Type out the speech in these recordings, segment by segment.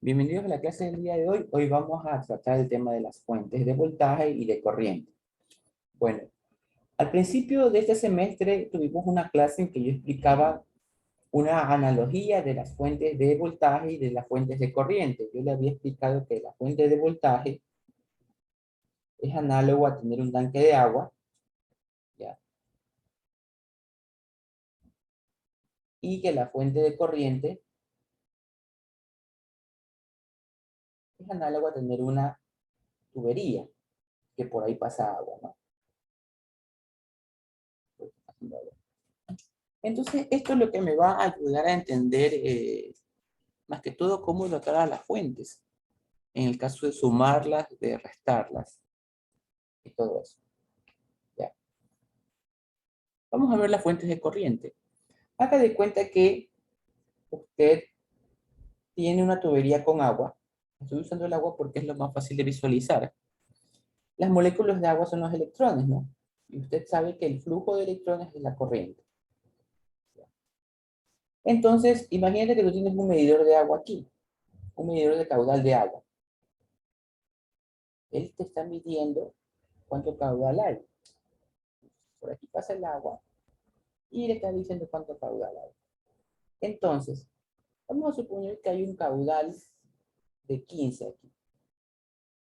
Bienvenidos a la clase del día de hoy. Hoy vamos a tratar el tema de las fuentes de voltaje y de corriente. Bueno, al principio de este semestre tuvimos una clase en que yo explicaba una analogía de las fuentes de voltaje y de las fuentes de corriente. Yo le había explicado que la fuente de voltaje es análogo a tener un tanque de agua, ¿ya? Y que la fuente de corriente es análogo a tener una tubería que por ahí pasa agua, ¿no? Entonces, esto es lo que me va a ayudar a entender más que todo cómo tratar a las fuentes, en el caso de sumarlas, de restarlas y todo eso. ¿Ya? Vamos a ver las fuentes de corriente. Haga de cuenta que usted tiene una tubería con agua. Estoy usando el agua porque es lo más fácil de visualizar. Las moléculas de agua son los electrones, ¿no? Y usted sabe que el flujo de electrones es la corriente. Entonces, imagínate que tú tienes un medidor de agua aquí, un medidor de caudal de agua. Él te está midiendo cuánto caudal hay. Por aquí pasa el agua y le está diciendo cuánto caudal hay. Entonces, vamos a suponer que hay un caudal de 15 aquí.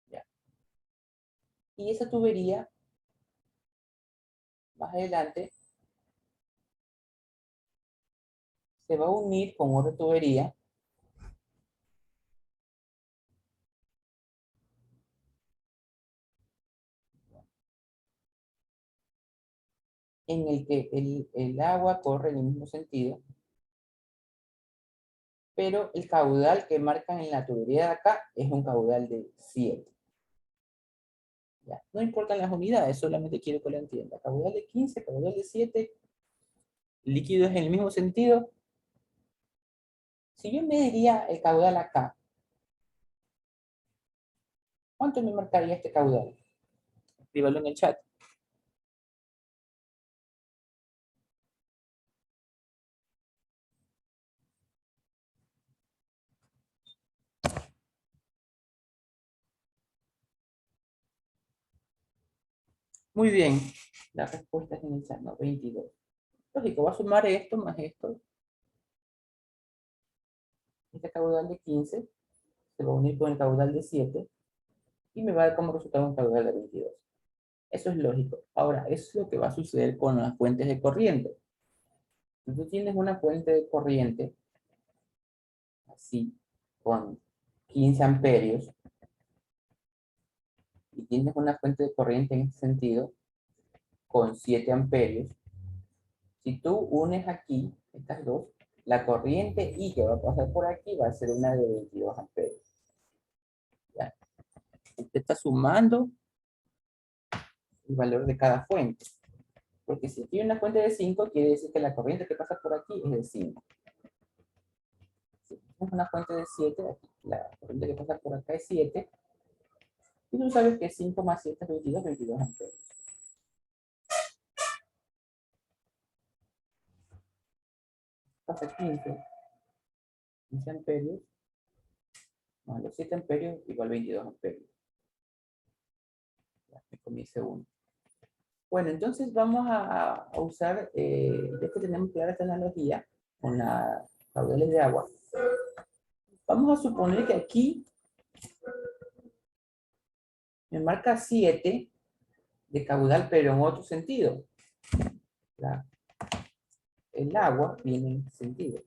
¿Ya? Y esa tubería, más adelante, se va a unir con otra tubería en el que el agua corre en el mismo sentido, pero el caudal que marcan en la tubería de acá es un caudal de 7. ¿Ya? No importan las unidades, solamente quiero que lo entienda. Caudal de 15, caudal de 7, líquidos en el mismo sentido. Si yo mediría el caudal acá, ¿cuánto me marcaría este caudal? Escríbalo en el chat. Muy bien, la respuesta es en el chat, no, 22. Lógico, va a sumar esto más esto. Este caudal de 15 se va a unir con el caudal de 7 y me va a dar como resultado un caudal de 22. Eso es lógico. Ahora, eso es lo que va a suceder con las fuentes de corriente. Si tú tienes una fuente de corriente, así, con 15 amperios, y tienes una fuente de corriente en este sentido, con 7 amperios, si tú unes aquí, estas dos, la corriente I que va a pasar por aquí va a ser una de 22 amperios. ¿Ya? Usted está sumando el valor de cada fuente. Porque si aquí hay una fuente de 5, quiere decir que la corriente que pasa por aquí es de 5. Si es una fuente de 7, aquí, la corriente que pasa por acá es 7. Y tú sabes que 5 más 7 es 22, 22 amperios. Pasa 15 amperios más los 7 amperios igual 22 amperios. Ya, me comience uno. Bueno, entonces vamos a usar, ya que tenemos clara esta analogía con las caudales de agua, vamos a suponer que aquí me marca 7 de caudal, pero en otro sentido. El agua viene en este sentido.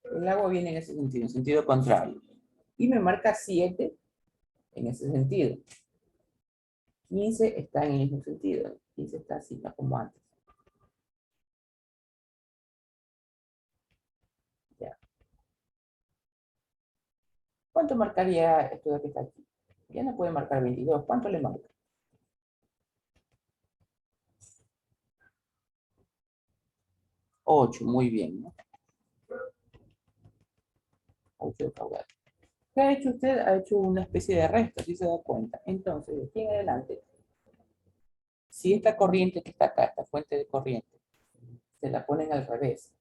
El agua viene en ese sentido, en sentido contrario. Y me marca 7 en ese sentido. 15 está en el mismo sentido. 15 está así, no como antes. Ya. ¿Cuánto marcaría esto de que está aquí? Ya no puede marcar 22. ¿Cuánto le marca? 8, muy bien, ¿no? 8 de caudal. ¿Qué ha hecho usted? Ha hecho una especie de resta, si se da cuenta. Entonces, de aquí en adelante, Si esta corriente que está acá, esta fuente de corriente, se la ponen al revés,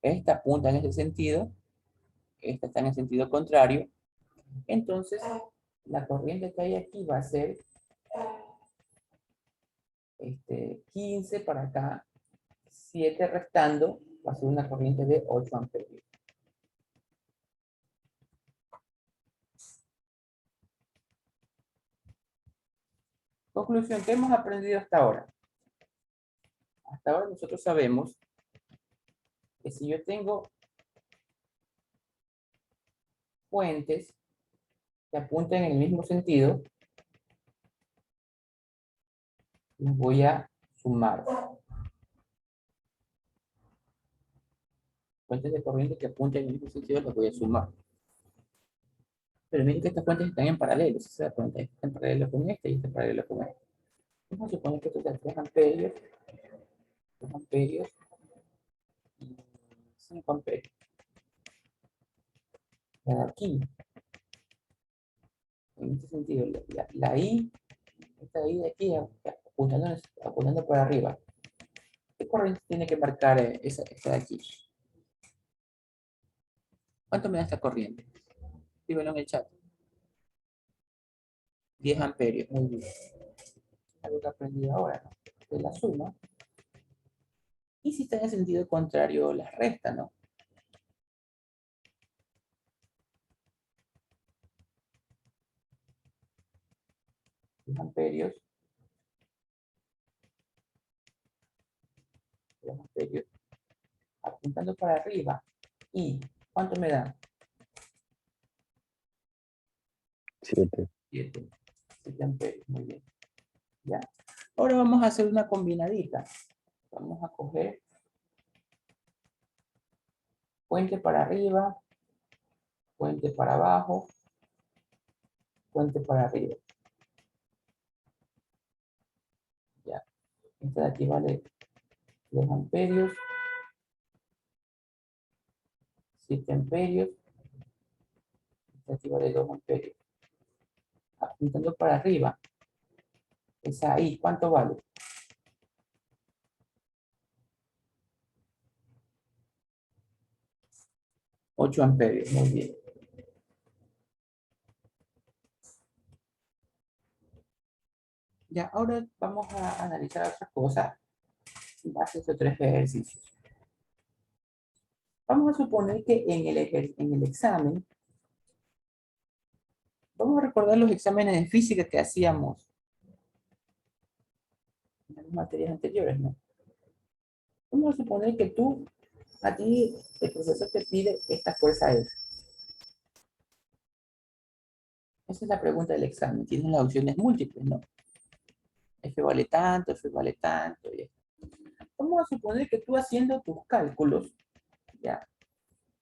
esta apunta en ese sentido, esta está en el sentido contrario, entonces la corriente que hay aquí va a ser 15 para acá, 7 restando, va a ser una corriente de 8 amperios. Conclusión, ¿qué hemos aprendido hasta ahora? Hasta ahora nosotros sabemos que si yo tengo fuentes que apunten en el mismo sentido, las voy a sumar. Fuentes de corriente que apunten en el mismo sentido las voy a sumar. Pero miren que estas fuentes están en paralelo. Si se da cuenta, esta está en paralelo con esta y esta en paralelo con esta. Vamos a suponer que esto es 3 amperios, 2 amperios y 5 amperios. Y aquí, en este sentido, la I, esta I de aquí, apuntando por arriba. ¿Qué corriente tiene que marcar esta de aquí? ¿Cuánto me da esta corriente? Dímelo en el chat. 10 amperios, muy bien. Algo que aprendí ahora, ¿no? De la suma. Y si está en el sentido contrario, la resta, ¿no? 10 amperios. 10 amperios. Apuntando para arriba. ¿Y cuánto me da? 7. 7. 7 amperios, muy bien. ¿Ya? Ahora vamos a hacer una combinadita. Vamos a coger fuente para arriba, fuente para abajo, fuente para arriba. Ya. Esta de aquí vale 3 amperios, 7 amperios. Esta de aquí vale 2 amperios. Apuntando para arriba. Esa ahí, ¿cuánto vale? 8 amperios, muy bien. Ya, ahora vamos a analizar otra cosa en base a estos 3 ejercicios. Vamos a suponer que en el examen, vamos a recordar los exámenes de física que hacíamos en las materias anteriores, ¿no? Vamos a suponer que a ti, el profesor te pide esta fuerza F. Esa es la pregunta del examen. Tienes las opciones múltiples, ¿no? F vale tanto, F vale tanto. Ya. Vamos a suponer que tú haciendo tus cálculos, ya,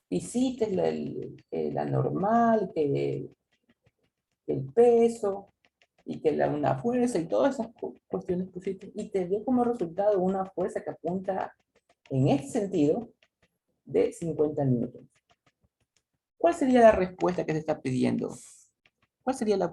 hiciste la normal, que el peso, y que una fuerza y todas esas cuestiones pusiste, y te dio como resultado una fuerza que apunta en este sentido de 50 newtons. ¿Cuál sería la respuesta que te está pidiendo? ¿Cuál sería la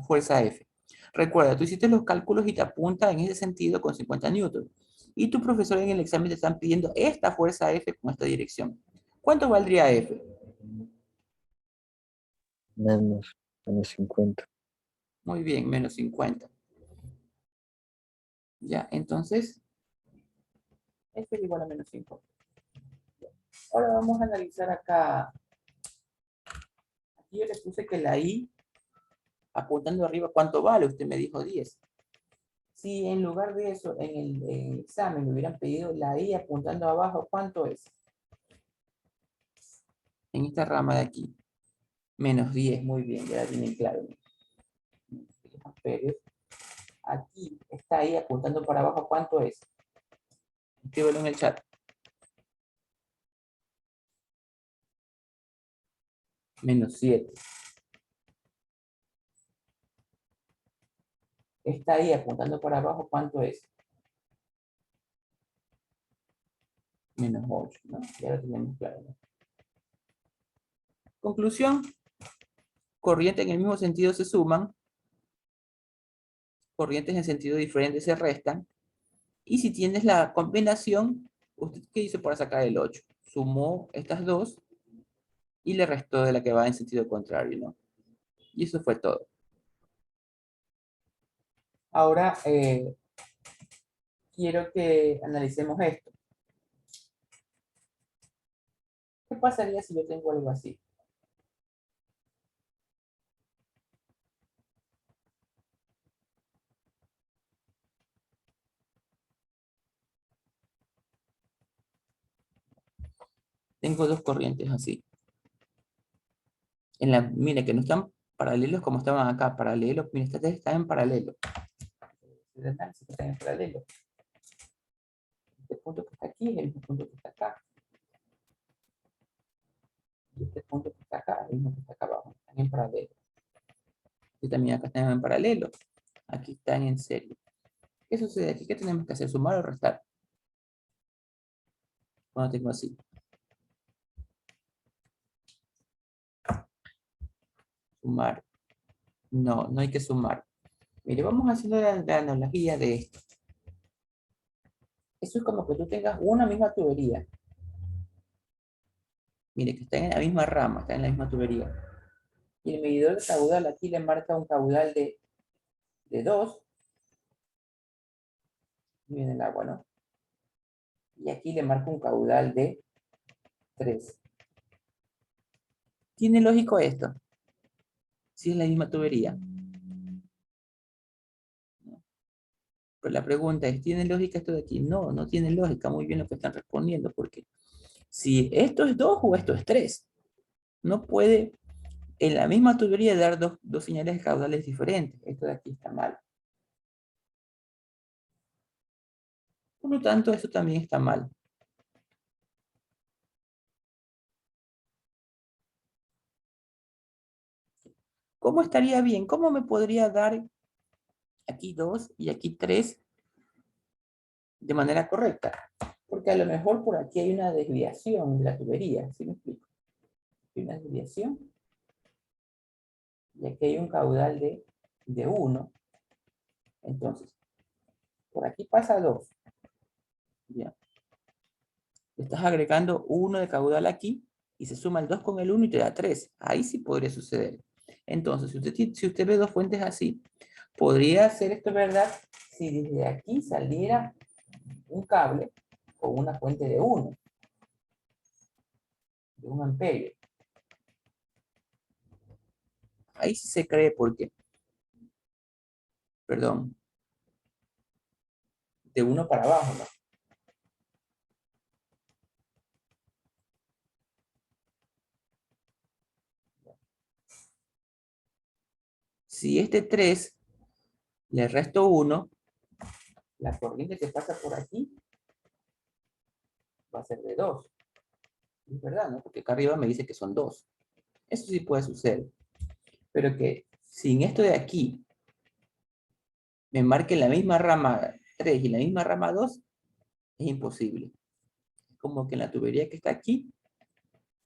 fuerza F? Recuerda, tú hiciste los cálculos y te apunta en ese sentido con 50 newtons. Y tu profesor en el examen te están pidiendo esta fuerza F con esta dirección. ¿Cuánto valdría F? Menos 50. Muy bien, menos 50. Ya, entonces, F es igual a menos 50. Ahora vamos a analizar acá. Aquí yo le puse que la I, apuntando arriba, ¿cuánto vale? Usted me dijo 10. Si en lugar de eso, en el examen me hubieran pedido la I apuntando abajo, ¿cuánto es? En esta rama de aquí. Menos 10, muy bien, ya la tienen claro. 10 amperios. Aquí está ahí apuntando para abajo, ¿cuánto es? Escríbelo en el chat. Menos 7. Está ahí apuntando para abajo, ¿cuánto es? Menos 8, ¿no? Ya lo tenemos claro, ¿no? Conclusión. corrientes en el mismo sentido se suman, corrientes en sentido diferente se restan, y si tienes la combinación, ¿usted qué hizo para sacar el 8? Sumó estas dos y le restó de la que va en sentido contrario, ¿no? Y eso fue todo. Ahora quiero que analicemos esto. ¿Qué pasaría si yo tengo algo así? Tengo dos corrientes así. Mire, que no están paralelos como estaban acá. Paralelos, mire, estas están en paralelo. Están en paralelo. Este punto que está aquí es el mismo punto que está acá. Y este punto que está acá es el mismo que está acá abajo. Están en paralelo. Y también acá están en paralelo. Aquí están en serie. ¿Qué sucede aquí? ¿Qué tenemos que hacer? ¿Sumar o restar? Cuando tengo así. Sumar. No, no hay que sumar. Mire, vamos haciendo la analogía de esto. Eso es como que tú tengas una misma tubería. Mire, que está en la misma rama, está en la misma tubería. Y el medidor de caudal aquí le marca un caudal de 2. Miren el agua, ¿no? Y aquí le marca un caudal de 3. ¿Tiene lógico esto? Si es la misma tubería. Pero la pregunta es, ¿tiene lógica esto de aquí? No, no tiene lógica. Muy bien lo que están respondiendo, porque si esto es 2 o esto es 3, no puede en la misma tubería dar dos señales de caudales diferentes. Esto de aquí está mal. Por lo tanto, esto también está mal. ¿Cómo estaría bien? ¿Cómo me podría dar aquí 2 y aquí 3 de manera correcta? Porque a lo mejor por aquí hay una desviación de la tubería, ¿sí me explico? Hay una desviación y aquí hay un caudal de 1. Entonces, por aquí pasa 2. ¿Ya? Estás agregando 1 de caudal aquí y se suma el 2 con el 1 y te da 3. Ahí sí podría suceder. Entonces, si usted ve dos fuentes así, podría ser esto verdad si desde aquí saliera un cable con una fuente de 1 amperio. Ahí sí se cree porque, perdón, de 1 para abajo, ¿no? Si este 3 le resto 1, la corriente que pasa por aquí va a ser de 2. Es verdad, ¿no? Porque acá arriba me dice que son 2. Eso sí puede suceder. Pero que sin esto de aquí me marque la misma rama 3 y la misma rama 2, es imposible. Es como que en la tubería que está aquí,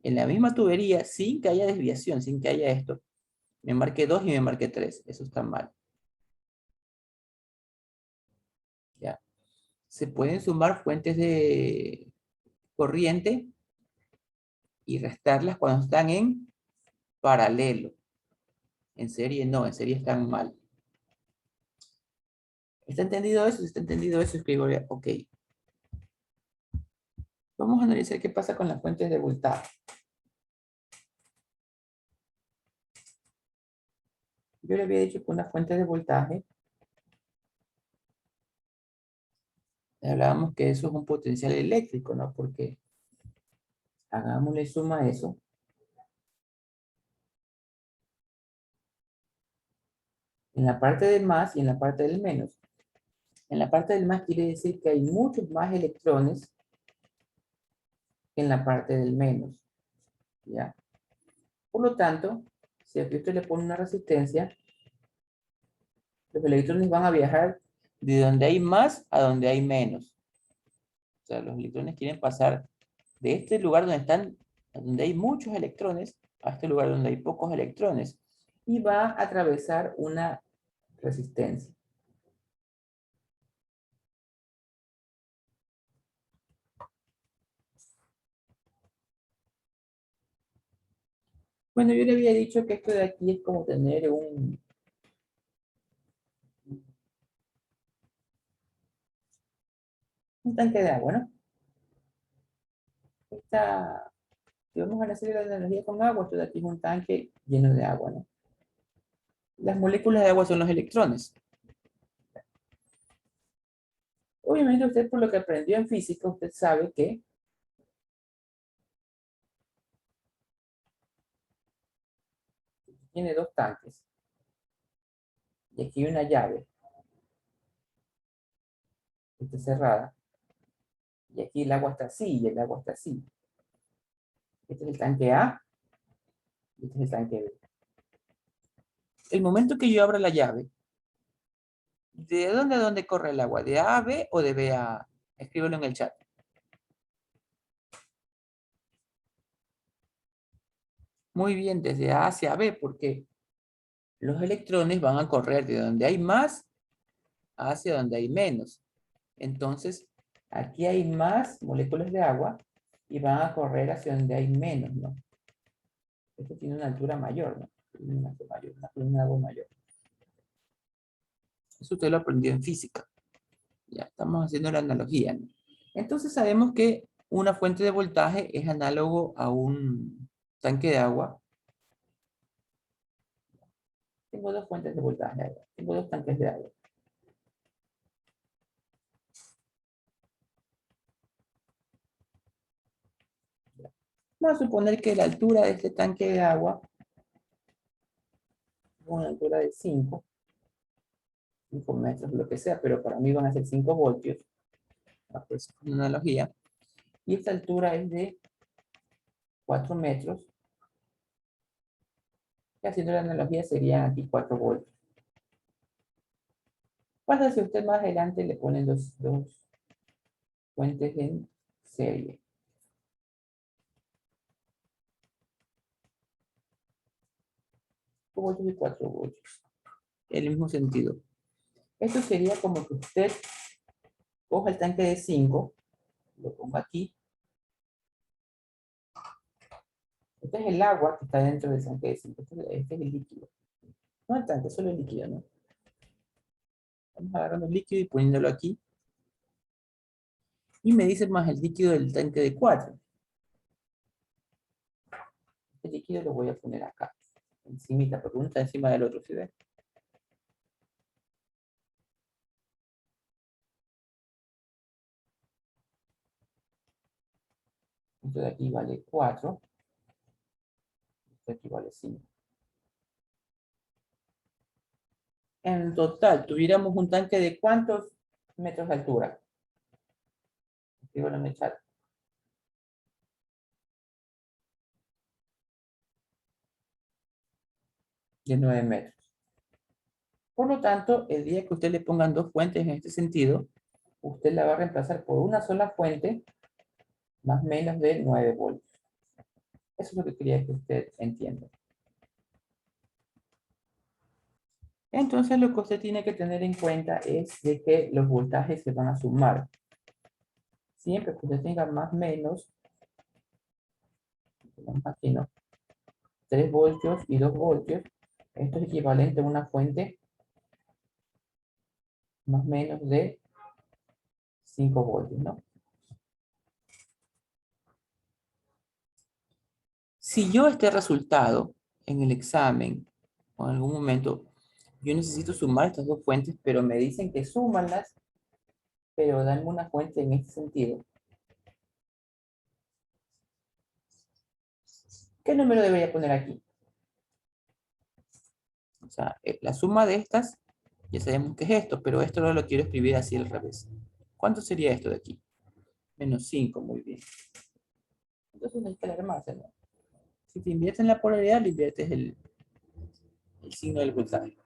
en la misma tubería, sin que haya desviación, sin que haya esto, me marque 2 y me marque 3. Eso está mal. ¿Ya? Se pueden sumar fuentes de corriente y restarlas cuando están en paralelo. En serie no, en serie están mal. ¿Está entendido eso? Si está entendido eso, escribo ok. Vamos a analizar qué pasa con las fuentes de voltaje. Yo le había dicho que una fuente de voltaje, hablábamos que eso es un potencial eléctrico, ¿no? Porque hagámosle suma a eso. En la parte del más y en la parte del menos. En la parte del más quiere decir que hay muchos más electrones que en la parte del menos. ¿Ya? Por lo tanto, si aquí usted le pone una resistencia, los electrones van a viajar de donde hay más a donde hay menos. O sea, los electrones quieren pasar de este lugar donde hay muchos electrones a este lugar donde hay pocos electrones. y va a atravesar una resistencia. Bueno, yo le había dicho que esto de aquí es como tener un tanque de agua, ¿no? Si vamos a hacer la analogía con agua, esto de aquí es un tanque lleno de agua, ¿no? Las moléculas de agua son los electrones. Obviamente usted por lo que aprendió en física, usted sabe que tiene dos tanques. Y aquí hay una llave. Está cerrada. Y aquí el agua está así y el agua está así. Este es el tanque A y este es el tanque B. El momento que yo abra la llave, ¿de dónde a dónde corre el agua? ¿De A a B o de B a A? Escríbelo en el chat. Muy bien, desde A hacia B, porque los electrones van a correr de donde hay más hacia donde hay menos. Entonces, aquí hay más moléculas de agua y van a correr hacia donde hay menos, ¿no? Esto tiene una altura mayor, ¿no? Una columna de agua mayor. Eso usted lo aprendió en física. Ya estamos haciendo la analogía, ¿no? Entonces sabemos que una fuente de voltaje es análogo a un tanque de agua. Tengo dos fuentes de voltaje, tengo dos tanques de agua. Vamos a suponer que la altura de este tanque de agua es una altura de 5 metros, lo que sea, pero para mí van a ser 5 voltios. Pues una analogía. Y esta altura es de 4 metros. Y haciendo la analogía serían aquí 4 voltios. Pasa si usted más adelante le ponen dos fuentes en serie. 5 voltios y 4 voltios. En el mismo sentido. Esto sería como que usted coja el tanque de 5, lo ponga aquí. Este es el agua que está dentro del tanque de 5. Este es el líquido. No el tanque, solo el líquido, ¿no? Vamos agarrando el líquido y poniéndolo aquí. Y me dice más el líquido del tanque de 4. Este líquido lo voy a poner acá. Encimita, porque uno está encima del otro, ¿sí ven? Esto de aquí vale 4. Esto de aquí vale 5. En total, tuviéramos un tanque de ¿cuántos metros de altura? Escríbelo en el chat. De 9 metros. Por lo tanto, el día que usted le pongan dos fuentes en este sentido, usted la va a reemplazar por una sola fuente más o menos de 9 voltios. Eso es lo que quería que usted entienda. Entonces, lo que usted tiene que tener en cuenta es de que los voltajes se van a sumar. Siempre que usted tenga más o menos, aquí no, 3 voltios y 2 voltios, esto es equivalente a una fuente más o menos de 5 voltios, ¿no? Si yo este resultado en el examen o en algún momento, yo necesito sumar estas dos fuentes, pero me dicen que súmanlas, pero dan una fuente en este sentido. ¿Qué número debería poner aquí? O sea, la suma de estas, ya sabemos que es esto, pero esto no lo quiero escribir así al revés. ¿Cuánto sería esto de aquí? Menos 5, muy bien. Entonces no hay que leer más, ¿no? Si te inviertes en la polaridad, le inviertes el signo del voltaje.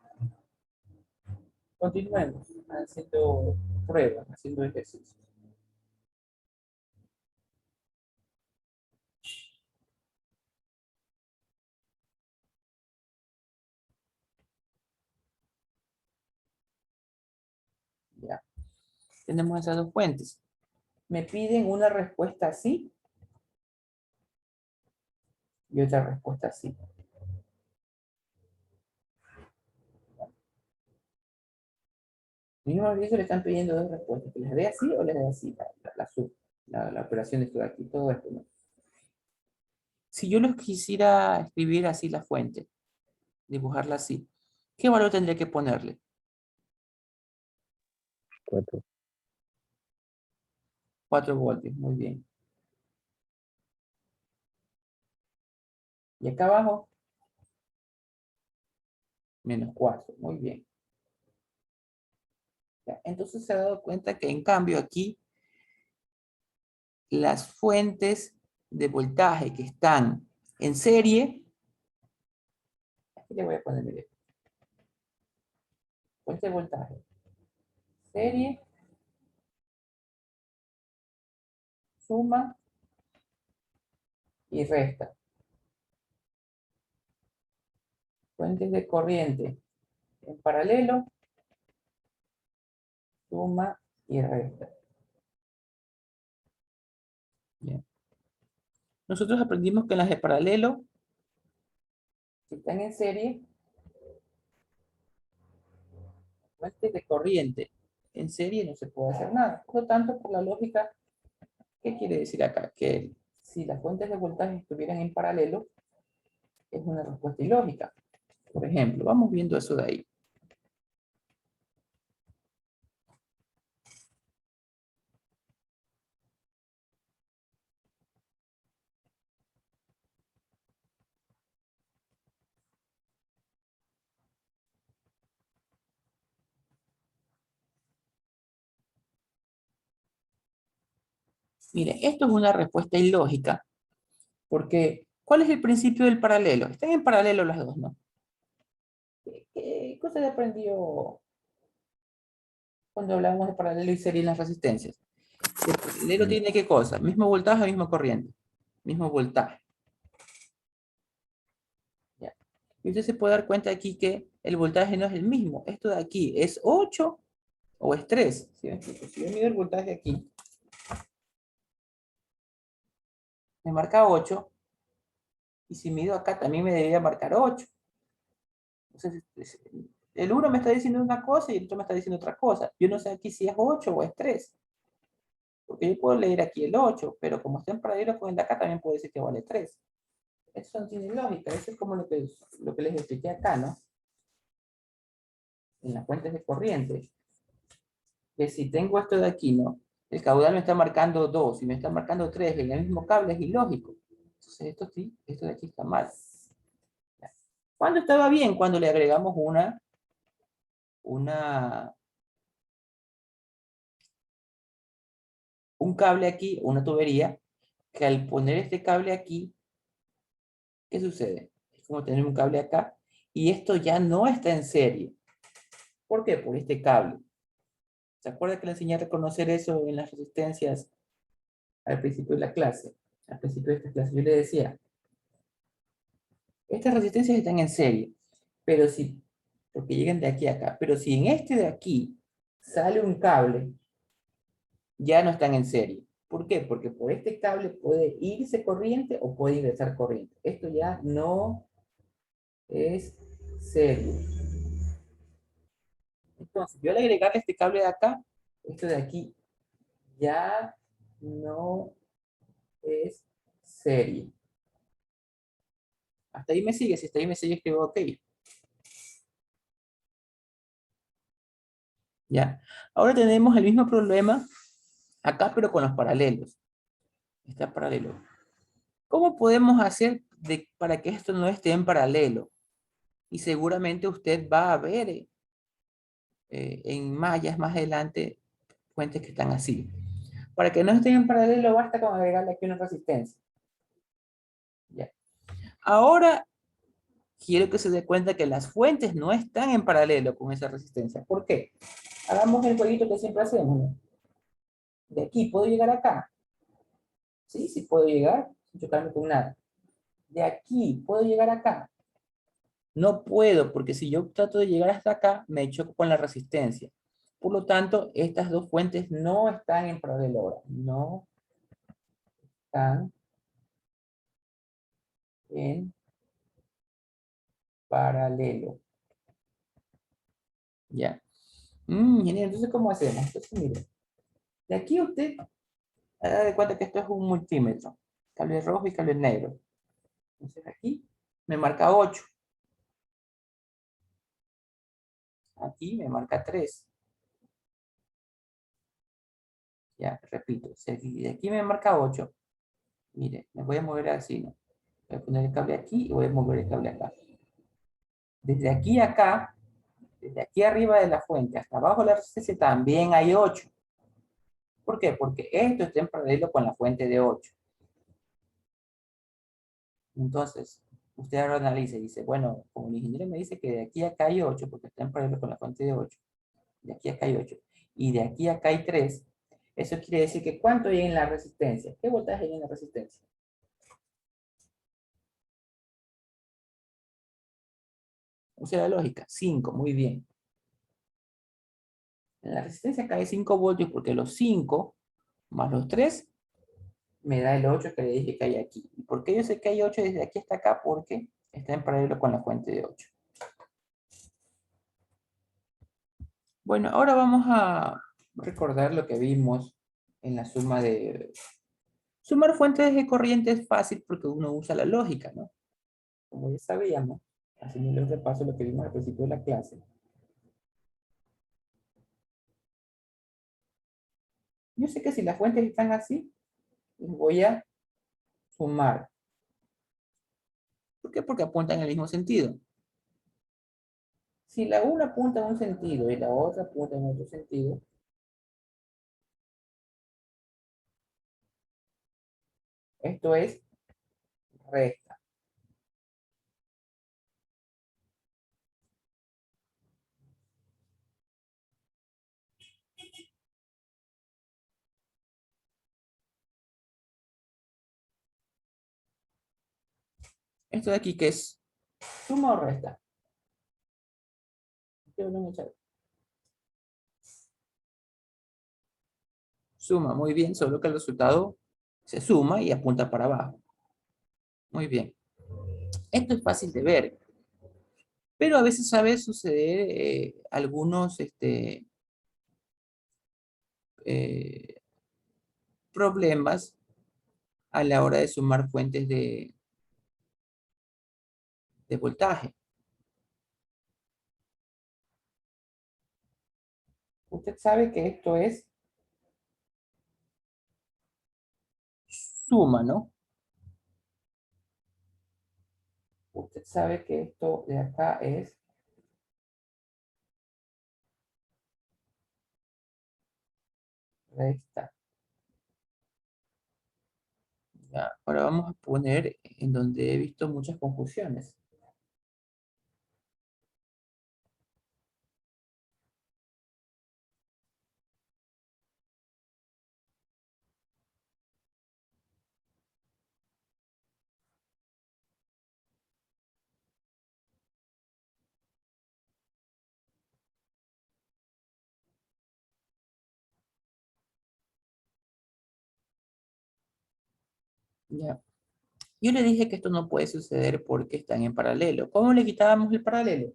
Continuemos haciendo pruebas, haciendo ejercicios. Ya. Tenemos esas dos fuentes. Me piden una respuesta así y otra respuesta así. Mismo ejercicio le están pidiendo dos respuestas, que les dé así o les dé así, la operación de esto de aquí, todo esto, ¿no? Si yo los quisiera escribir así la fuente, dibujarla así, ¿qué valor tendría que ponerle? 4. 4 voltios, muy bien. Y acá abajo, -4, muy bien. Ya, entonces se ha dado cuenta que en cambio aquí, las fuentes de voltaje que están en serie, aquí le voy a poner, mire, fuente de voltaje, serie, suma y resta. Fuentes de corriente en paralelo, suma y resta. Bien. Nosotros aprendimos que en las de paralelo, si están en serie, fuentes de corriente en serie no se puede hacer nada. Por lo tanto, por la lógica, ¿qué quiere decir acá? Que si las fuentes de voltaje estuvieran en paralelo, es una respuesta ilógica. Por ejemplo, vamos viendo eso de ahí. Mire, esto es una respuesta ilógica, porque ¿cuál es el principio del paralelo? Están en paralelo las dos, ¿no? ¿Qué cosa se aprendió cuando hablamos de paralelo y serie en las resistencias? El paralelo tiene ¿qué cosa? Mismo voltaje, misma corriente. Mismo voltaje. ¿Ya? Y usted se puede dar cuenta aquí que el voltaje no es el mismo. Esto de aquí es 8 o es 3. ¿Sí? Si yo mido el voltaje aquí, me marca 8. Y si mido acá, también me debería marcar 8. Entonces, el uno me está diciendo una cosa y el otro me está diciendo otra cosa. Yo no sé aquí si es 8 o es 3. Porque yo puedo leer aquí el 8, pero como está en paralelo con el de acá, también puedo decir que vale 3. Eso no tiene lógica. Eso es como lo que les expliqué acá, ¿no? En las fuentes de corriente. Que si tengo esto de aquí, ¿no? El caudal me está marcando 2 y me está marcando 3 en el mismo cable, es ilógico. Entonces esto sí, esto de aquí está mal. ¿Cuándo estaba bien? Cuando le agregamos un cable aquí, una tubería, que al poner este cable aquí, ¿qué sucede? Es como tener un cable acá, y esto ya no está en serie. ¿Por qué? Por este cable. ¿Se acuerda que le enseñé a reconocer eso en las resistencias al principio de la clase? Al principio de esta clase yo le decía, estas resistencias están en serie, pero si, porque llegan de aquí a acá, pero si en este de aquí sale un cable, ya no están en serie. ¿Por qué? Porque por este cable puede irse corriente o puede ingresar corriente. Esto ya no es serie. Entonces, yo al agregarle este cable de acá, esto de aquí ya no es serie. Hasta ahí me sigue. Si hasta ahí me sigue, escribo OK. Ya. Ahora tenemos el mismo problema acá, pero con los paralelos. Está paralelo. ¿Cómo podemos hacer para que esto no esté en paralelo? Y seguramente usted va a ver en mallas más adelante fuentes que están así. Para que no estén en paralelo basta con agregarle aquí una resistencia. Ya. Ahora quiero que se dé cuenta que las fuentes no están en paralelo con esa resistencia. ¿Por qué? Hagamos el jueguito que siempre hacemos, ¿no? De aquí, ¿puedo llegar acá? Sí, sí puedo llegar sin chocarme con nada. De aquí, ¿puedo llegar acá? No puedo, porque si yo trato de llegar hasta acá, me choco con la resistencia. Por lo tanto, estas dos fuentes no están en paralelo ahora. No están en paralelo. Ya. Genial. Entonces, ¿cómo hacemos? Entonces, mire. De aquí usted haga de cuenta que esto es un multímetro. Cable rojo y cable negro. Entonces aquí me marca 8. Aquí me marca 3. Ya, repito. Si de aquí me marca 8. Mire, me voy a mover así, ¿no? Voy a poner el cable aquí y voy a mover el cable acá. Desde aquí a acá, desde aquí arriba de la fuente hasta abajo de la resistencia también hay 8. ¿Por qué? Porque esto está en paralelo con la fuente de 8. Entonces, usted ahora analiza y dice, bueno, como el ingeniero me dice que de aquí a acá hay 8, porque está en paralelo con la fuente de 8. De aquí a acá hay 8. Y de aquí a acá hay 3. Eso quiere decir que ¿cuánto hay en la resistencia? ¿Qué voltaje hay en la resistencia? Usa la lógica. 5, muy bien. En la resistencia acá hay 5 voltios porque los 5 más los 3 me da el 8 que le dije que hay aquí. ¿Y por qué yo sé que hay 8 desde aquí hasta acá? Porque está en paralelo con la fuente de 8. Bueno, ahora vamos a recordar lo que vimos en la suma de... Sumar fuentes de corriente es fácil porque uno usa la lógica, ¿no? Como ya sabíamos, haciendo el repaso de lo que vimos al principio de la clase. Yo sé que si las fuentes están así, les voy a sumar. ¿Por qué? Porque apuntan en el mismo sentido. Si la una apunta en un sentido y la otra apunta en otro sentido, esto es recta. Esto de aquí, ¿qué es? ¿Suma o resta? Suma, muy bien, solo que el resultado se suma y apunta para abajo. Muy bien. Esto es fácil de ver, pero a veces sabe suceder algunos eh, problemas a la hora de sumar fuentes de voltaje. Usted sabe que esto es suma, ¿no? Usted sabe que esto de acá es resta. Ya, ahora vamos a poner en donde he visto muchas confusiones. Ya. Yo le dije que esto no puede suceder porque están en paralelo. ¿Cómo le quitábamos el paralelo?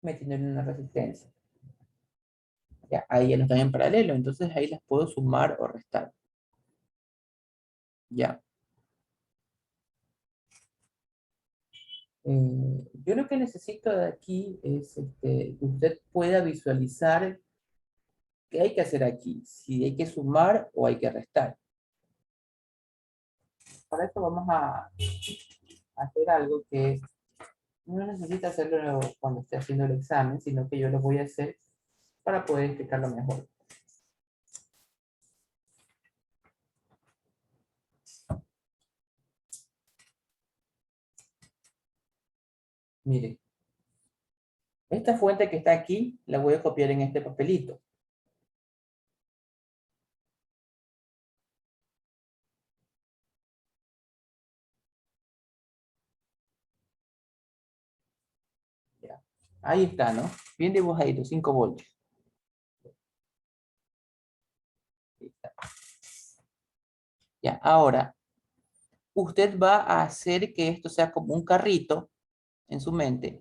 Metiéndole una resistencia. Ya, ahí ya no están en paralelo, entonces ahí las puedo sumar o restar. Ya. Yo lo que necesito de aquí es que usted pueda visualizar qué hay que hacer aquí. Si hay que sumar o hay que restar. Para esto vamos a hacer algo que no necesita hacerlo cuando esté haciendo el examen, sino que yo lo voy a hacer para poder explicarlo mejor. Mire, esta fuente que está aquí, la voy a copiar en este papelito. Ya. Ahí está, ¿no? Bien dibujadito, 5 voltios. Ahí está. Ya, ahora, usted va a hacer que esto sea como un carrito en su mente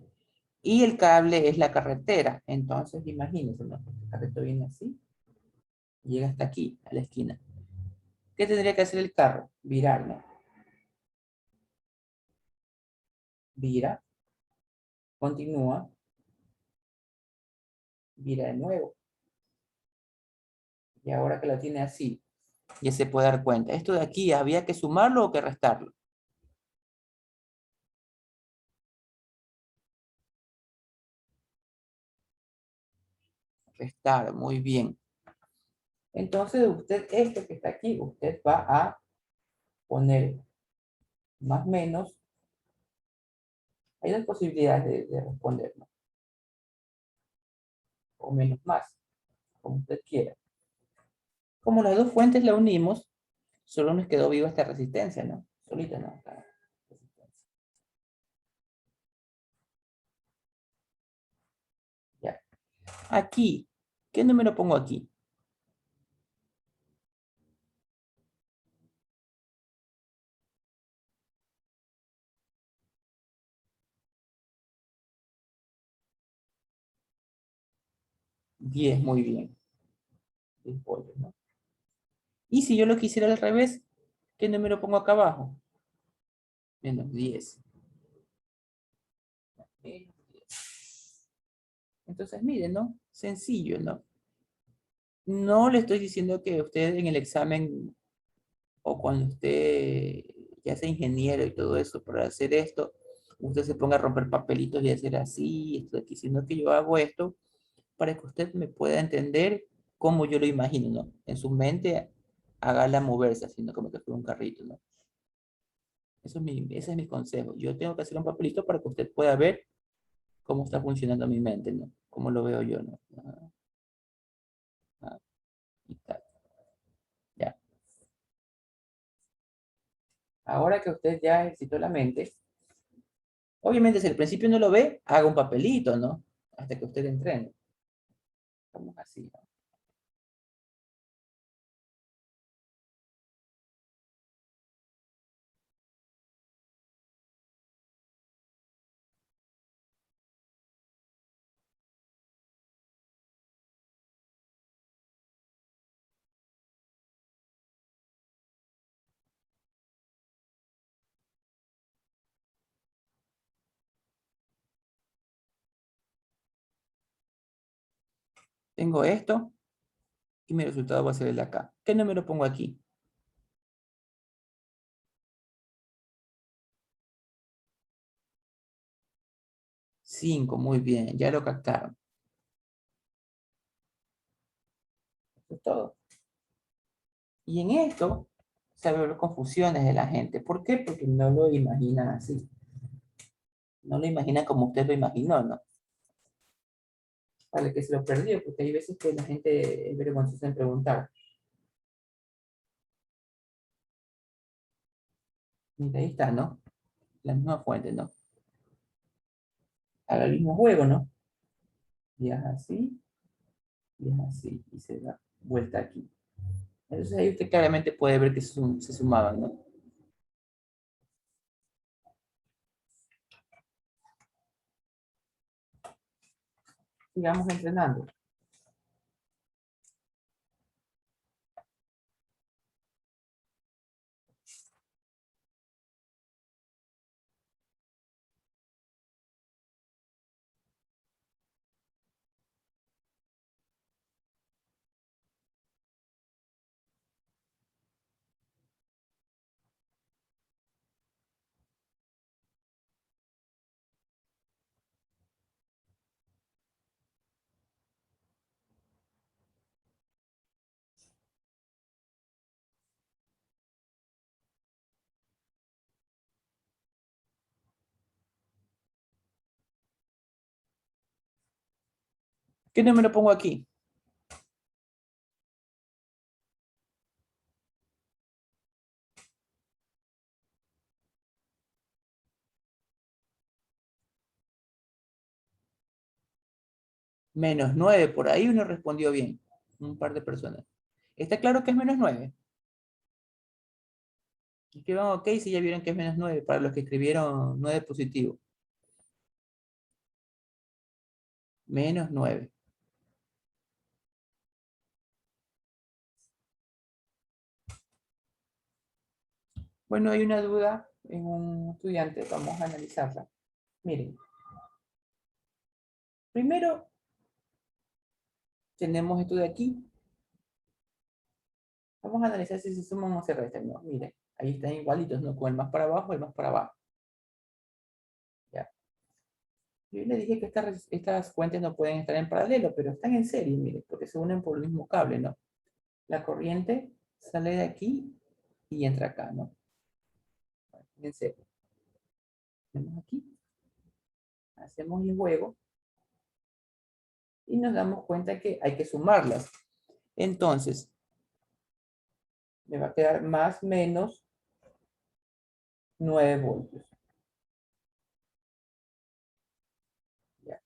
y el cable es la carretera. Entonces, imagínense, ¿no? El carrito viene así, llega hasta aquí, a la esquina. ¿Qué tendría que hacer el carro? Virar, ¿no? Vira, continúa, vira de nuevo. Y ahora que lo tiene así, ya se puede dar cuenta. Esto de aquí, ¿había que sumarlo o que restarlo? Restar, muy bien. Entonces, usted, esto que está aquí, usted va a poner más o menos. Hay dos posibilidades de responder, ¿no? O menos más, como usted quiera. Como las dos fuentes la unimos, solo nos quedó viva esta resistencia, ¿no? Solita, ¿no? Esta resistencia. Ya. Aquí, ¿qué número pongo aquí? 10, muy bien. 10 voltios, ¿no? Y si yo lo quisiera al revés, ¿qué número pongo acá abajo? Menos 10. Menos 10. Entonces, miren, ¿no? Sencillo, ¿no? No le estoy diciendo que usted en el examen o cuando usted ya sea ingeniero y todo eso, para hacer esto, usted se ponga a romper papelitos y hacer así, esto de aquí, sino que yo hago esto para que usted me pueda entender cómo yo lo imagino, ¿no? En su mente, hágala moverse, haciendo como que fuera un carrito, ¿no? Ese es mi consejo. Yo tengo que hacer un papelito para que usted pueda ver cómo está funcionando mi mente, ¿no? Cómo lo veo yo, ¿no? Ajá, ajá, y tal. Ya. Ahora que usted ya ejercitó la mente, obviamente si al principio no lo ve, haga un papelito, ¿no? Hasta que usted entrene. Vamos así, ¿no? Tengo esto y mi resultado va a ser el de acá. ¿Qué número pongo aquí? 5, muy bien, ya lo captaron. Eso es todo. Y en esto se ven confusiones de la gente. ¿Por qué? Porque no lo imaginan así. No lo imaginan como usted lo imaginó, ¿no? Vale, que se lo perdió, porque hay veces que la gente es vergonzosa en preguntar. Mira, ahí está, ¿no? La misma fuente, ¿no? Haga el mismo juego, ¿no? Viaja así, viaja así, y se da vuelta aquí. Entonces ahí usted claramente puede ver que se sumaban, ¿no? Sigamos entrenando. ¿Qué número pongo aquí? Menos 9, por ahí uno respondió bien. Un par de personas. ¿Está claro que es menos 9? Escriban ok si ya vieron que es menos 9, para los que escribieron 9 positivo. Menos 9. Bueno, hay una duda en un estudiante, vamos a analizarla. Miren. Primero, tenemos esto de aquí. Vamos a analizar si se suman o se restan. No, miren, ahí están igualitos, ¿no? Con el más para abajo y el más para abajo. Ya. Yo le dije que estas fuentes no pueden estar en paralelo, pero están en serie, miren, porque se unen por el mismo cable, ¿no? La corriente sale de aquí y entra acá, ¿no? En serie. Tenemos aquí. Hacemos el juego. Y nos damos cuenta que hay que sumarlas. Entonces, me va a quedar más menos 9 voltios. ¿Ya?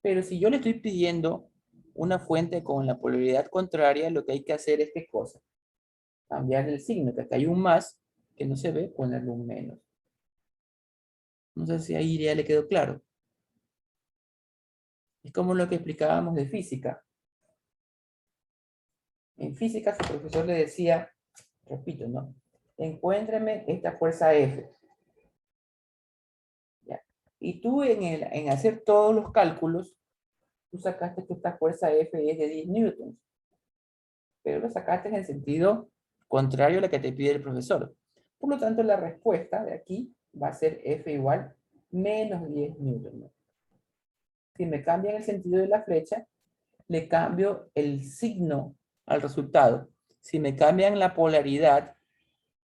Pero si yo le estoy pidiendo una fuente con la polaridad contraria, lo que hay que hacer es ¿qué cosa? Cambiar el signo, que acá hay un más, que no se ve, ponerle un menos. No sé si ahí ya le quedó claro. Es como lo que explicábamos de física. En física su profesor le decía, repito, ¿no? Encuéntreme esta fuerza F. ¿Ya? Y tú en hacer todos los cálculos, tú sacaste que esta fuerza F es de 10 newtons, pero lo sacaste en el sentido contrario a la que te pide el profesor. Por lo tanto, la respuesta de aquí va a ser F igual menos 10 newtons. Si me cambian el sentido de la flecha, le cambio el signo al resultado. Si me cambian la polaridad,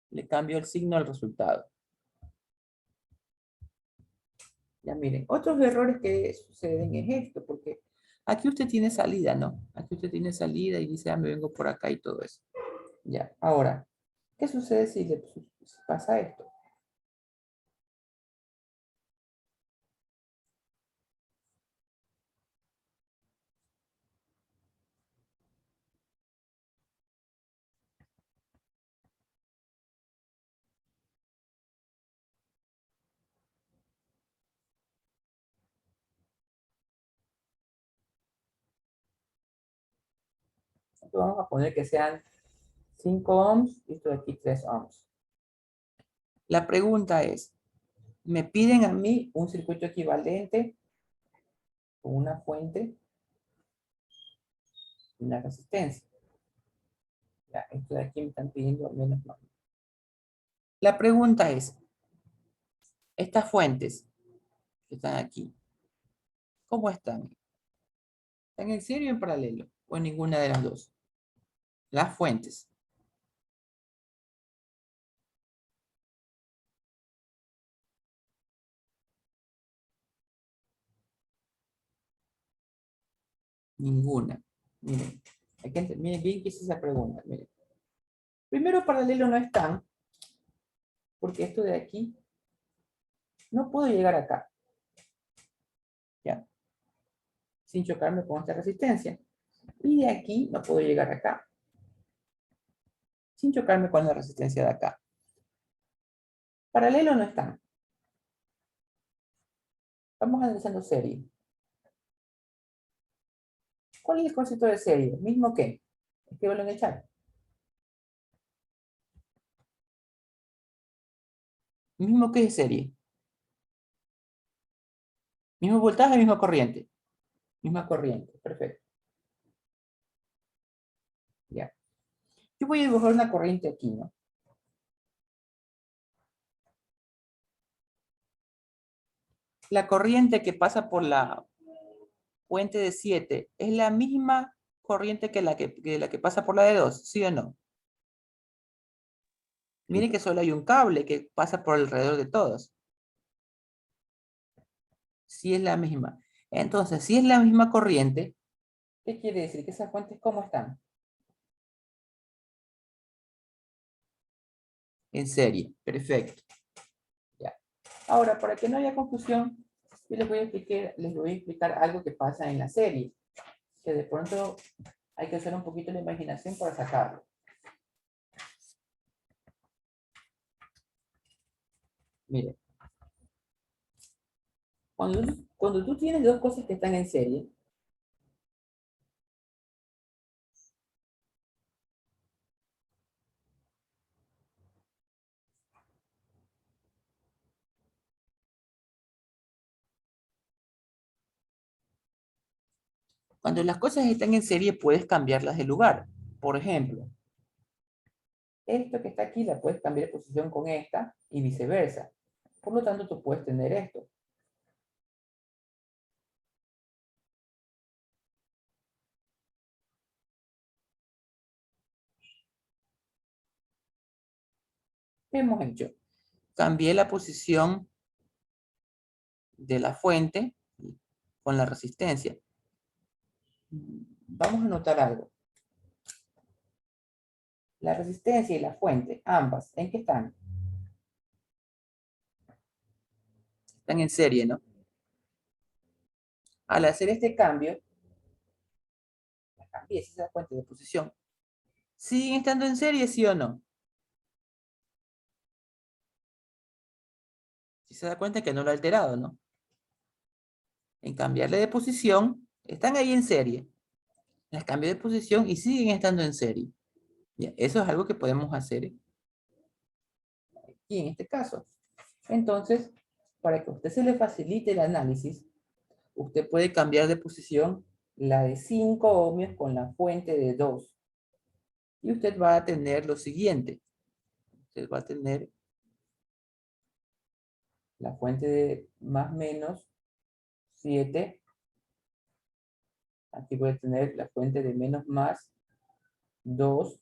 le cambio el signo al resultado. Ya miren, otros errores que suceden es esto, porque aquí usted tiene salida, ¿no? Aquí usted tiene salida y dice, ah, me vengo por acá y todo eso. Ya, ahora, ¿qué sucede si le pasa esto? Entonces vamos a poner que sean 5 ohms y esto de aquí 3 ohms. La pregunta es, me piden a mí un circuito equivalente con una fuente y una resistencia. Ya, esto de aquí me están pidiendo menos 9. La pregunta es, estas fuentes que están aquí, ¿cómo están? ¿Están en serie o en paralelo? ¿O en ninguna de las dos? Las fuentes. Ninguna. Miren, miren bien qué es esa pregunta. Miren. Primero, paralelo no están, porque esto de aquí no puedo llegar acá. ¿Ya? Sin chocarme con esta resistencia. Y de aquí no puedo llegar acá. Sin chocarme con la resistencia de acá. Paralelo no están. Vamos analizando serie. ¿Cuál es el concepto de serie? ¿Mismo qué? Escríbelo en el chat. ¿Mismo qué es serie? Mismo voltaje, misma corriente. Misma corriente, perfecto. Ya. Yo voy a dibujar una corriente aquí, ¿no? La corriente que pasa por la fuente de 7 es la misma corriente que la que pasa por la de 2, ¿sí o no? Miren que solo hay un cable que pasa por alrededor de todos. Sí es la misma. Entonces, si es la misma corriente, ¿qué quiere decir? Que esas fuentes, ¿cómo están? En serie. Perfecto. Ya. Ahora, para que no haya confusión, yo les voy a explicar algo que pasa en la serie. Que de pronto Hay que usar un poquito la imaginación para sacarlo. Mire, cuando tú tienes dos cosas que están en serie, cuando las cosas están en serie puedes cambiarlas de lugar. Por ejemplo, esto que está aquí la puedes cambiar de posición con esta y viceversa. Por lo tanto, tú puedes tener esto. ¿Qué hemos hecho? Cambié la posición de la fuente con la resistencia. Vamos a notar algo. La resistencia y la fuente, ambas, ¿en qué están? Están en serie, ¿no? Al hacer este cambio, la cambié, si se da cuenta de posición. ¿Siguen estando en serie, sí o no? Si se da cuenta que no lo ha alterado, ¿no? En cambiarle de posición, están ahí en serie. Las cambio de posición y siguen estando en serie. Ya, eso es algo que podemos hacer aquí en este caso. Entonces, para que a usted se le facilite el análisis, usted puede cambiar de posición la de 5 ohmios con la fuente de 2. Y usted va a tener lo siguiente. Usted va a tener la fuente de más menos 7. Aquí voy a tener la fuente de menos más 2.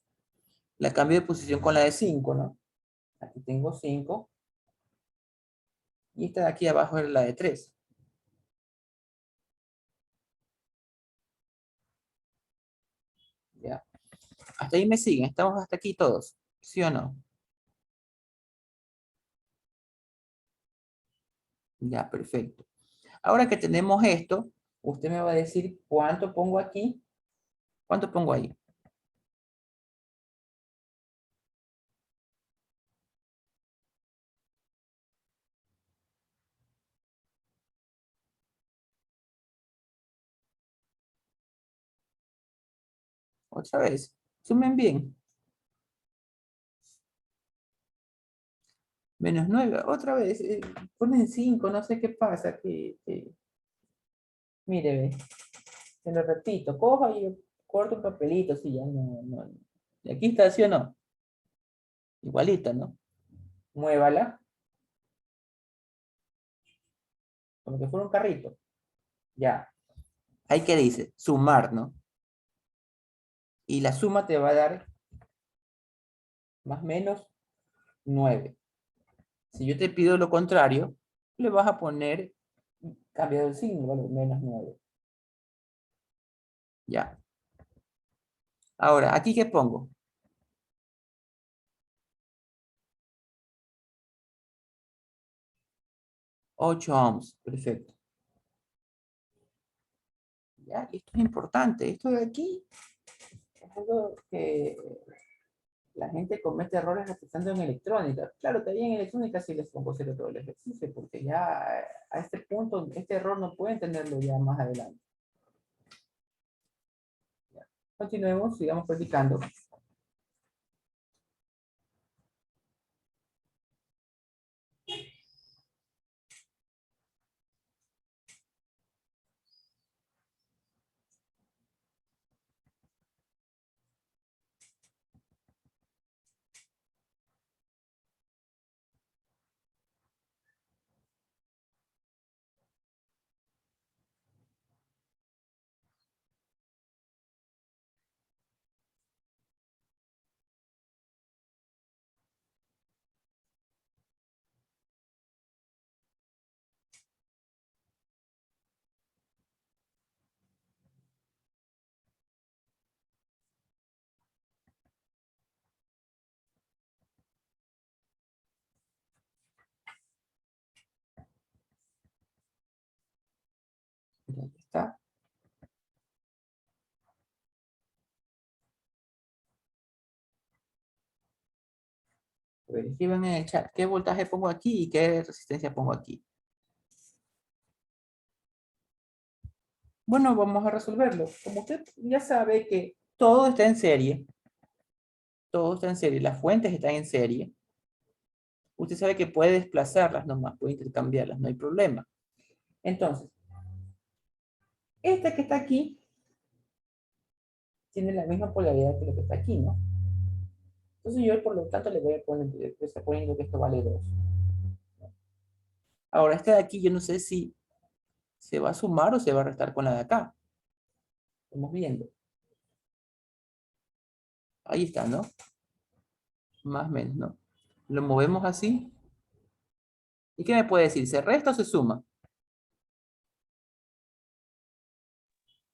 La cambio de posición con la de 5, ¿no? Aquí tengo 5. Y esta de aquí abajo es la de 3. ¿Ya? Hasta ahí me siguen. Estamos hasta aquí todos. ¿Sí o no? Ya, perfecto. Ahora que tenemos esto, usted me va a decir cuánto pongo aquí, cuánto pongo ahí. Otra vez. Sumen bien. Menos 9. Otra vez. Ponen 5. No sé qué pasa. Mire, ve. Se lo repito. Cojo y corto un papelito. Si ya no. Y aquí está, ¿sí o no? Igualita, ¿no? Muévala. Como que fuera un carrito. Ya. Ahí que dice, sumar, ¿no? Y la suma te va a dar más o menos 9. Si yo te pido lo contrario, le vas a poner, cambiado el signo, ¿vale? Menos 9. Ya. Ahora, ¿aquí qué pongo? 8 ohms. Perfecto. Ya, y esto es importante. Esto de aquí es algo que la gente comete errores empezando en electrónica. Claro, también en electrónica sí les pongo hacer todo el ejercicio, porque ya a este punto, este error no pueden tenerlo ya más adelante. Ya. Continuemos, sigamos practicando. Ya está. A ver, escriban en el chat qué voltaje pongo aquí y qué resistencia pongo aquí. Bueno, vamos a resolverlo. Como usted ya sabe que todo está en serie, todo está en serie, las fuentes están en serie, usted sabe que puede desplazarlas nomás, puede intercambiarlas, no hay problema. Entonces, esta que está aquí tiene la misma polaridad que la que está aquí, ¿no? Entonces yo, por lo tanto, le voy a poner, le estoy poniendo que esto vale 2. Ahora, esta de aquí, yo no sé si se va a sumar o se va a restar con la de acá. Estamos viendo. Ahí está, ¿no? Más o menos, ¿no? Lo movemos así. ¿Y qué me puede decir? ¿Se resta o se suma?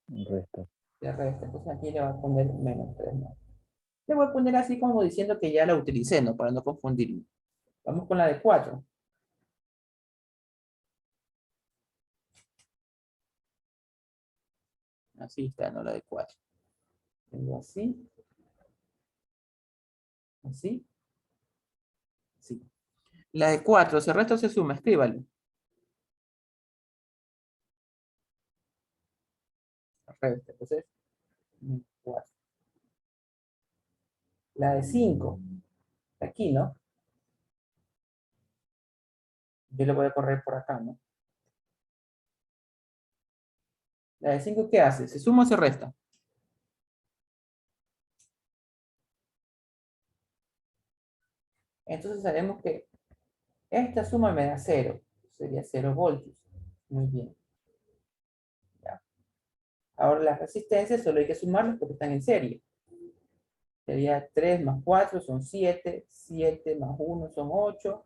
Resta. Se resta. Entonces aquí le voy a poner menos 3, ¿no? Le voy a poner así como diciendo que ya la utilicé, ¿no? Para no confundirme. Vamos con la de 4. Así está, ¿no? La de 4. Tengo así. Así. Así. La de 4, ¿se resta o se suma? Escríbalo. Resta. Entonces, 4. La de 5. Aquí, ¿no? Yo le voy a correr por acá, ¿no? La de 5, ¿qué hace? ¿Se suma o se resta? Entonces sabemos que esta suma me da 0. Sería 0 voltios. Muy bien. ¿Ya? Ahora las resistencias solo hay que sumarlas porque están en serie. Sería 3 más 4 son 7. 7 más 1 son 8.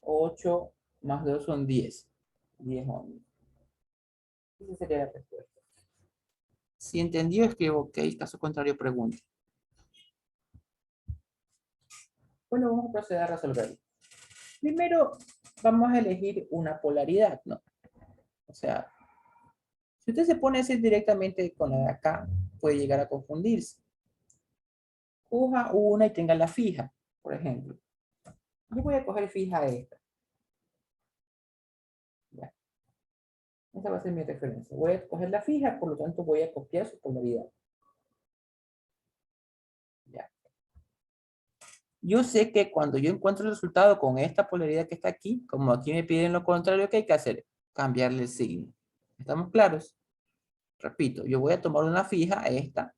8 más 2 son 10. 10 ohms. Esa sería la respuesta. Si entendió, escribo OK. Caso contrario, pregunte. Bueno, vamos a proceder a resolverlo. Primero, vamos a elegir una polaridad, ¿no? O sea, si usted se pone ese directamente con la de acá, puede llegar a confundirse. Coja una y tenga la fija, por ejemplo. Yo voy a coger fija esta. Ya. Esa va a ser mi referencia. Voy a coger la fija, por lo tanto voy a copiar su polaridad. Ya. Yo sé que cuando yo encuentro el resultado con esta polaridad que está aquí, como aquí me piden lo contrario, ¿qué hay que hacer? Cambiarle el signo. ¿Estamos claros? Repito, yo voy a tomar una fija, esta,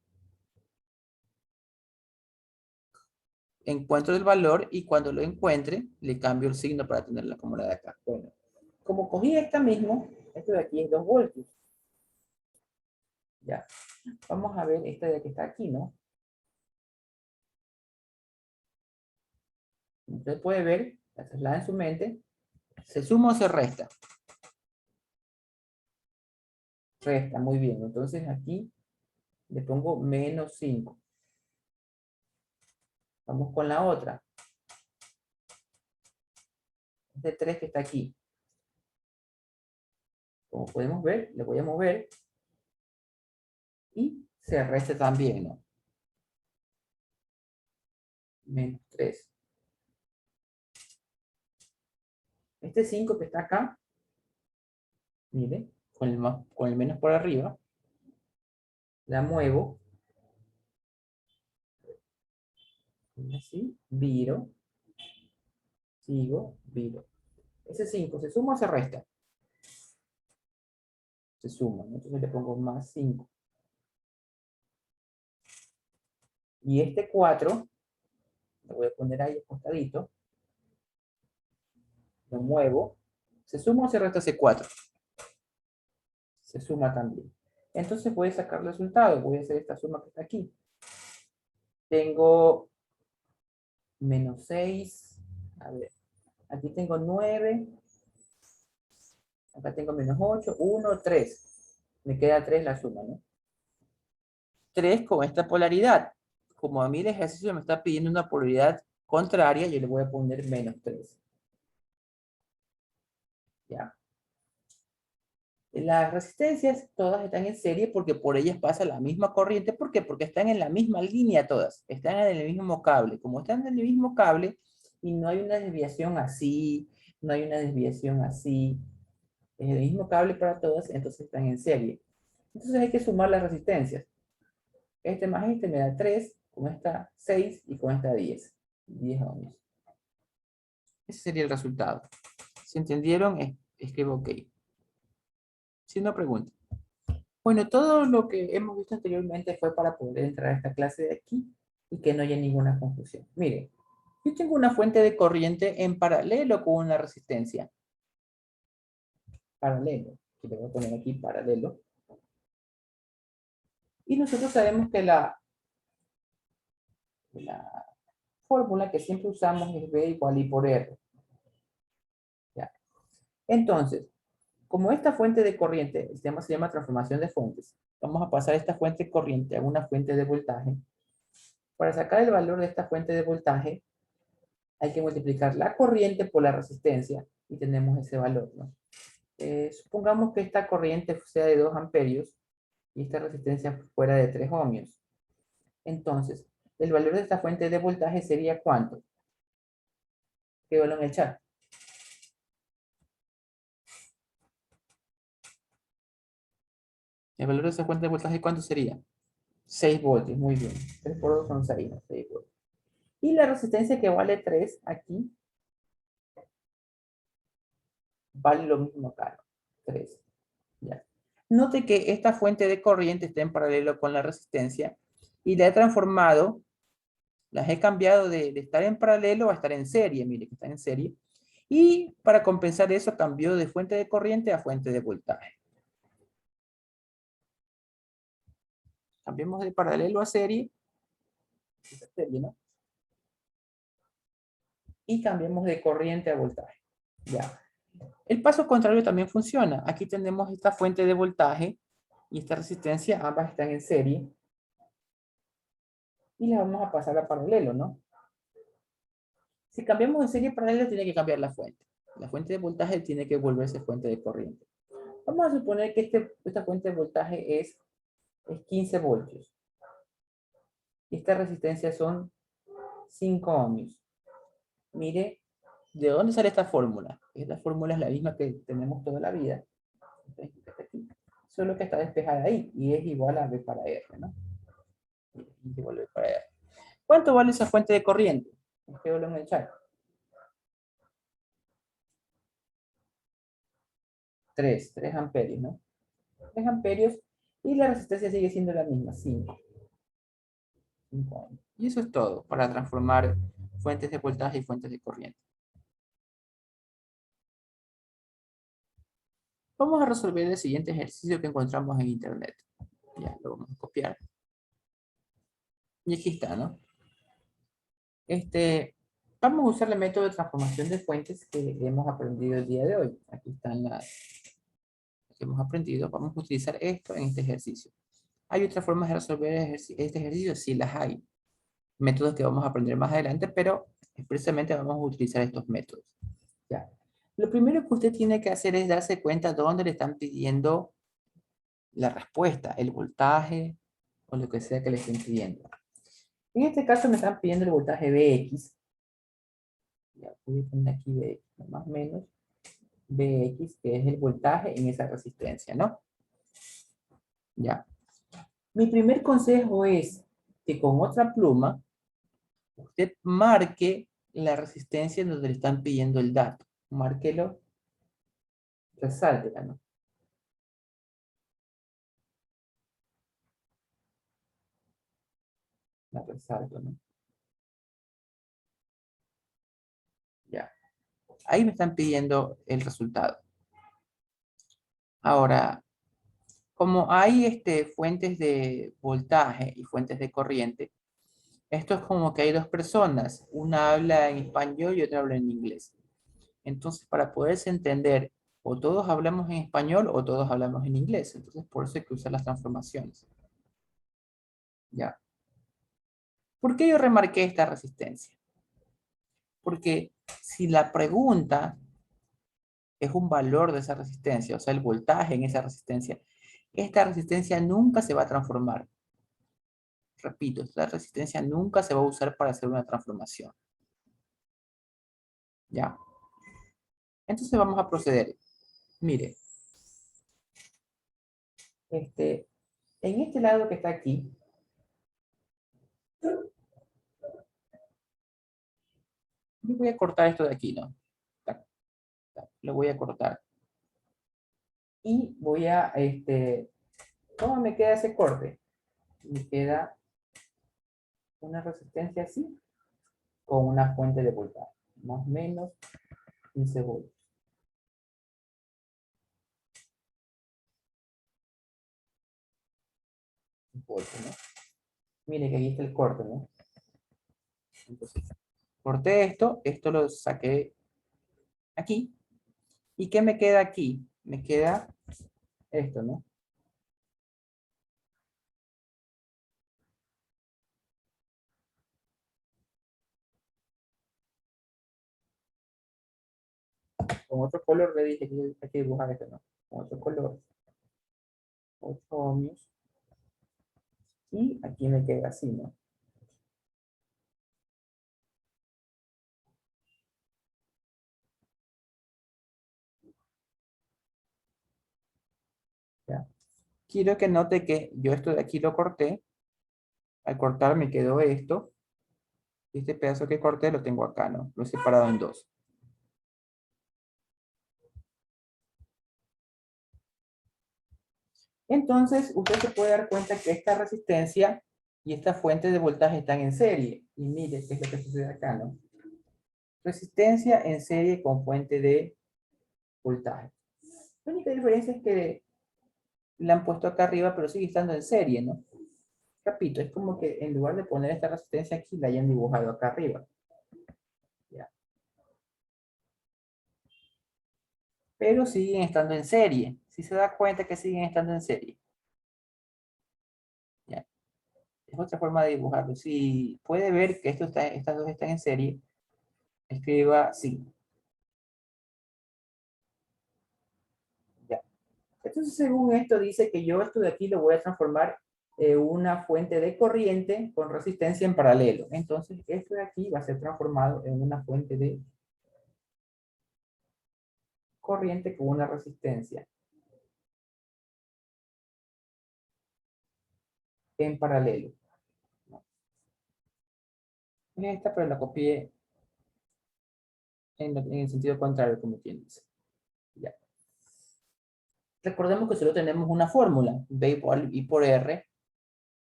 encuentro el valor y cuando lo encuentre, le cambio el signo para tenerla como la de acá. Bueno, como cogí esta mismo, esto de aquí es 2 voltios. Ya. Vamos a ver esta de que está aquí, ¿no? Usted puede ver, la traslada en su mente, ¿se suma o se resta? Resta, muy bien. Entonces aquí le pongo menos 5. Vamos con la otra. Este 3 que está aquí. Como podemos ver, le voy a mover y se resta también, ¿no? Menos 3. Este 5 que está acá, mire, con el menos por arriba, la muevo, así, viro, sigo, viro. Ese 5, ¿se suma o se resta? Se suma, ¿no? Entonces le pongo más 5. Y este 4, lo voy a poner ahí acostadito, lo muevo, ¿se suma o se resta ese 4? Se suma también. Entonces voy a sacar el resultado, voy a hacer esta suma que está aquí. Tengo menos 6, a ver, aquí tengo 9, acá tengo menos 8, 1, 3. Me queda 3 la suma, ¿no? 3 con esta polaridad. Como a mí el ejercicio me está pidiendo una polaridad contraria, yo le voy a poner menos 3. ¿Ya? Las resistencias todas están en serie porque por ellas pasa la misma corriente. ¿Por qué? Porque están en la misma línea todas. Están en el mismo cable. Como están en el mismo cable, y no hay una desviación así, no hay una desviación así, es el mismo cable para todas, entonces están en serie. Entonces hay que sumar las resistencias. Este más este me da 3, con esta 6 y con esta 10. 10 ohms. Ese sería el resultado. Si entendieron, escribo OK. Si no, pregunta. Bueno, todo lo que hemos visto anteriormente fue para poder entrar a esta clase de aquí y que no haya ninguna confusión. Miren, yo tengo una fuente de corriente en paralelo con una resistencia. Paralelo. Que le voy a poner aquí paralelo. Y nosotros sabemos que la fórmula que siempre usamos es B igual I por R. ¿Ya? Entonces, como esta fuente de corriente, el tema se llama transformación de fuentes, vamos a pasar esta fuente de corriente a una fuente de voltaje. Para sacar el valor de esta fuente de voltaje, hay que multiplicar la corriente por la resistencia y tenemos ese valor, ¿no? Supongamos que esta corriente sea de 2 amperios y esta resistencia fuera de 3 ohmios. Entonces, el valor de esta fuente de voltaje sería ¿cuánto? Escríbelo en el chat. El valor de esa fuente de voltaje, ¿cuánto sería? 6 voltios, muy bien. 3 por 2 son 6, ¿no? 6 voltios. Y la resistencia que vale 3 aquí, vale lo mismo acá, ¿no? 3. Ya. Note que esta fuente de corriente está en paralelo con la resistencia y la he transformado, las he cambiado de estar en paralelo a estar en serie. Mire que está en serie. Y para compensar eso, cambió de fuente de corriente a fuente de voltaje. Cambiemos de paralelo a serie, ¿no? Y cambiemos de corriente a voltaje. Ya. El paso contrario también funciona. Aquí tenemos esta fuente de voltaje y esta resistencia, ambas están en serie. Y las vamos a pasar a paralelo, ¿no? Si cambiamos de serie a paralelo, tiene que cambiar la fuente. La fuente de voltaje tiene que volverse fuente de corriente. Vamos a suponer que esta fuente de voltaje es 15 voltios. Y esta resistencia son 5 ohms. Mire, ¿de dónde sale esta fórmula? Esta fórmula es la misma que tenemos toda la vida. Solo que está despejada ahí. Y es igual a B para R, ¿no? Y igual a B para R. ¿Cuánto vale esa fuente de corriente? Escríbelo en el chat. 3 amperios, ¿no? 3 amperios y la resistencia sigue siendo la misma, 5. Y eso es todo para transformar fuentes de voltaje y fuentes de corriente. Vamos a resolver el siguiente ejercicio que encontramos en internet. Ya, lo vamos a copiar. Y aquí está, ¿no? Vamos a usar el método de transformación de fuentes que hemos aprendido el día de hoy. Aquí están las que hemos aprendido. Vamos a utilizar esto en este ejercicio. ¿Hay otras formas de resolver este ejercicio? Sí, las hay. Métodos que vamos a aprender más adelante, pero expresamente vamos a utilizar estos métodos. ¿Ya? Lo primero que usted tiene que hacer es darse cuenta dónde le están pidiendo la respuesta, el voltaje o lo que sea que le estén pidiendo. En este caso me están pidiendo el voltaje Vx. Ya voy a poner aquí Vx, más o menos. Vx, que es el voltaje en esa resistencia, ¿no? Ya. Mi primer consejo es que con otra pluma usted marque la resistencia en donde le están pidiendo el dato. Márquelo, resáltela, ¿no? La resalto, ¿no? Ya. Ahí me están pidiendo el resultado. Ahora, como hay fuentes de voltaje y fuentes de corriente, esto es como que hay dos personas. Una habla en español y otra habla en inglés. Entonces, para poderse entender, o todos hablamos en español o todos hablamos en inglés. Entonces, por eso hay que usar las transformaciones. Ya. ¿Por qué yo remarqué esta resistencia? Porque si la pregunta es un valor de esa resistencia, o sea, el voltaje en esa resistencia, esta resistencia nunca se va a transformar. Repito, esta resistencia nunca se va a usar para hacer una transformación. ¿Ya? Entonces vamos a proceder. Mire, en este lado que está aquí, yo voy a cortar esto de aquí, ¿no? Tac, tac, lo voy a cortar. Y voy a, ¿cómo me queda ese corte? Me queda una resistencia así, con una fuente de voltaje, más o menos 15 voltios. ¿No? Mire que aquí está el corte, ¿no? Entonces, corté esto lo saqué aquí. ¿Y qué me queda aquí? Me queda esto, ¿no? Con otro color le dije que hay que dibujar esto, ¿no? Con otro color. 8 ohmios. Y aquí me queda así, ¿no? ¿Ya? Quiero que note que yo esto de aquí lo corté. Al cortar me quedó esto. Y este pedazo que corté lo tengo acá, ¿no? Lo he separado en dos. Entonces, usted se puede dar cuenta que esta resistencia y esta fuente de voltaje están en serie. Y mire qué es lo que sucede acá, ¿no? Resistencia en serie con fuente de voltaje. La única diferencia es que la han puesto acá arriba, pero sigue estando en serie, ¿no? Repito, es como que en lugar de poner esta resistencia aquí, la hayan dibujado acá arriba. ¿Ya? Pero siguen estando en serie. Si se da cuenta que siguen estando en serie. ¿Ya? Es otra forma de dibujarlo. Si puede ver que estas dos están en serie, escriba sí. ¿Ya? Entonces, según esto, dice que yo esto de aquí lo voy a transformar en una fuente de corriente con resistencia en paralelo. Entonces, esto de aquí va a ser transformado en una fuente de corriente con una resistencia en paralelo. Es esta, pero la copié en el sentido contrario, como quien dice. Ya. Recordemos que solo tenemos una fórmula, V igual I por R.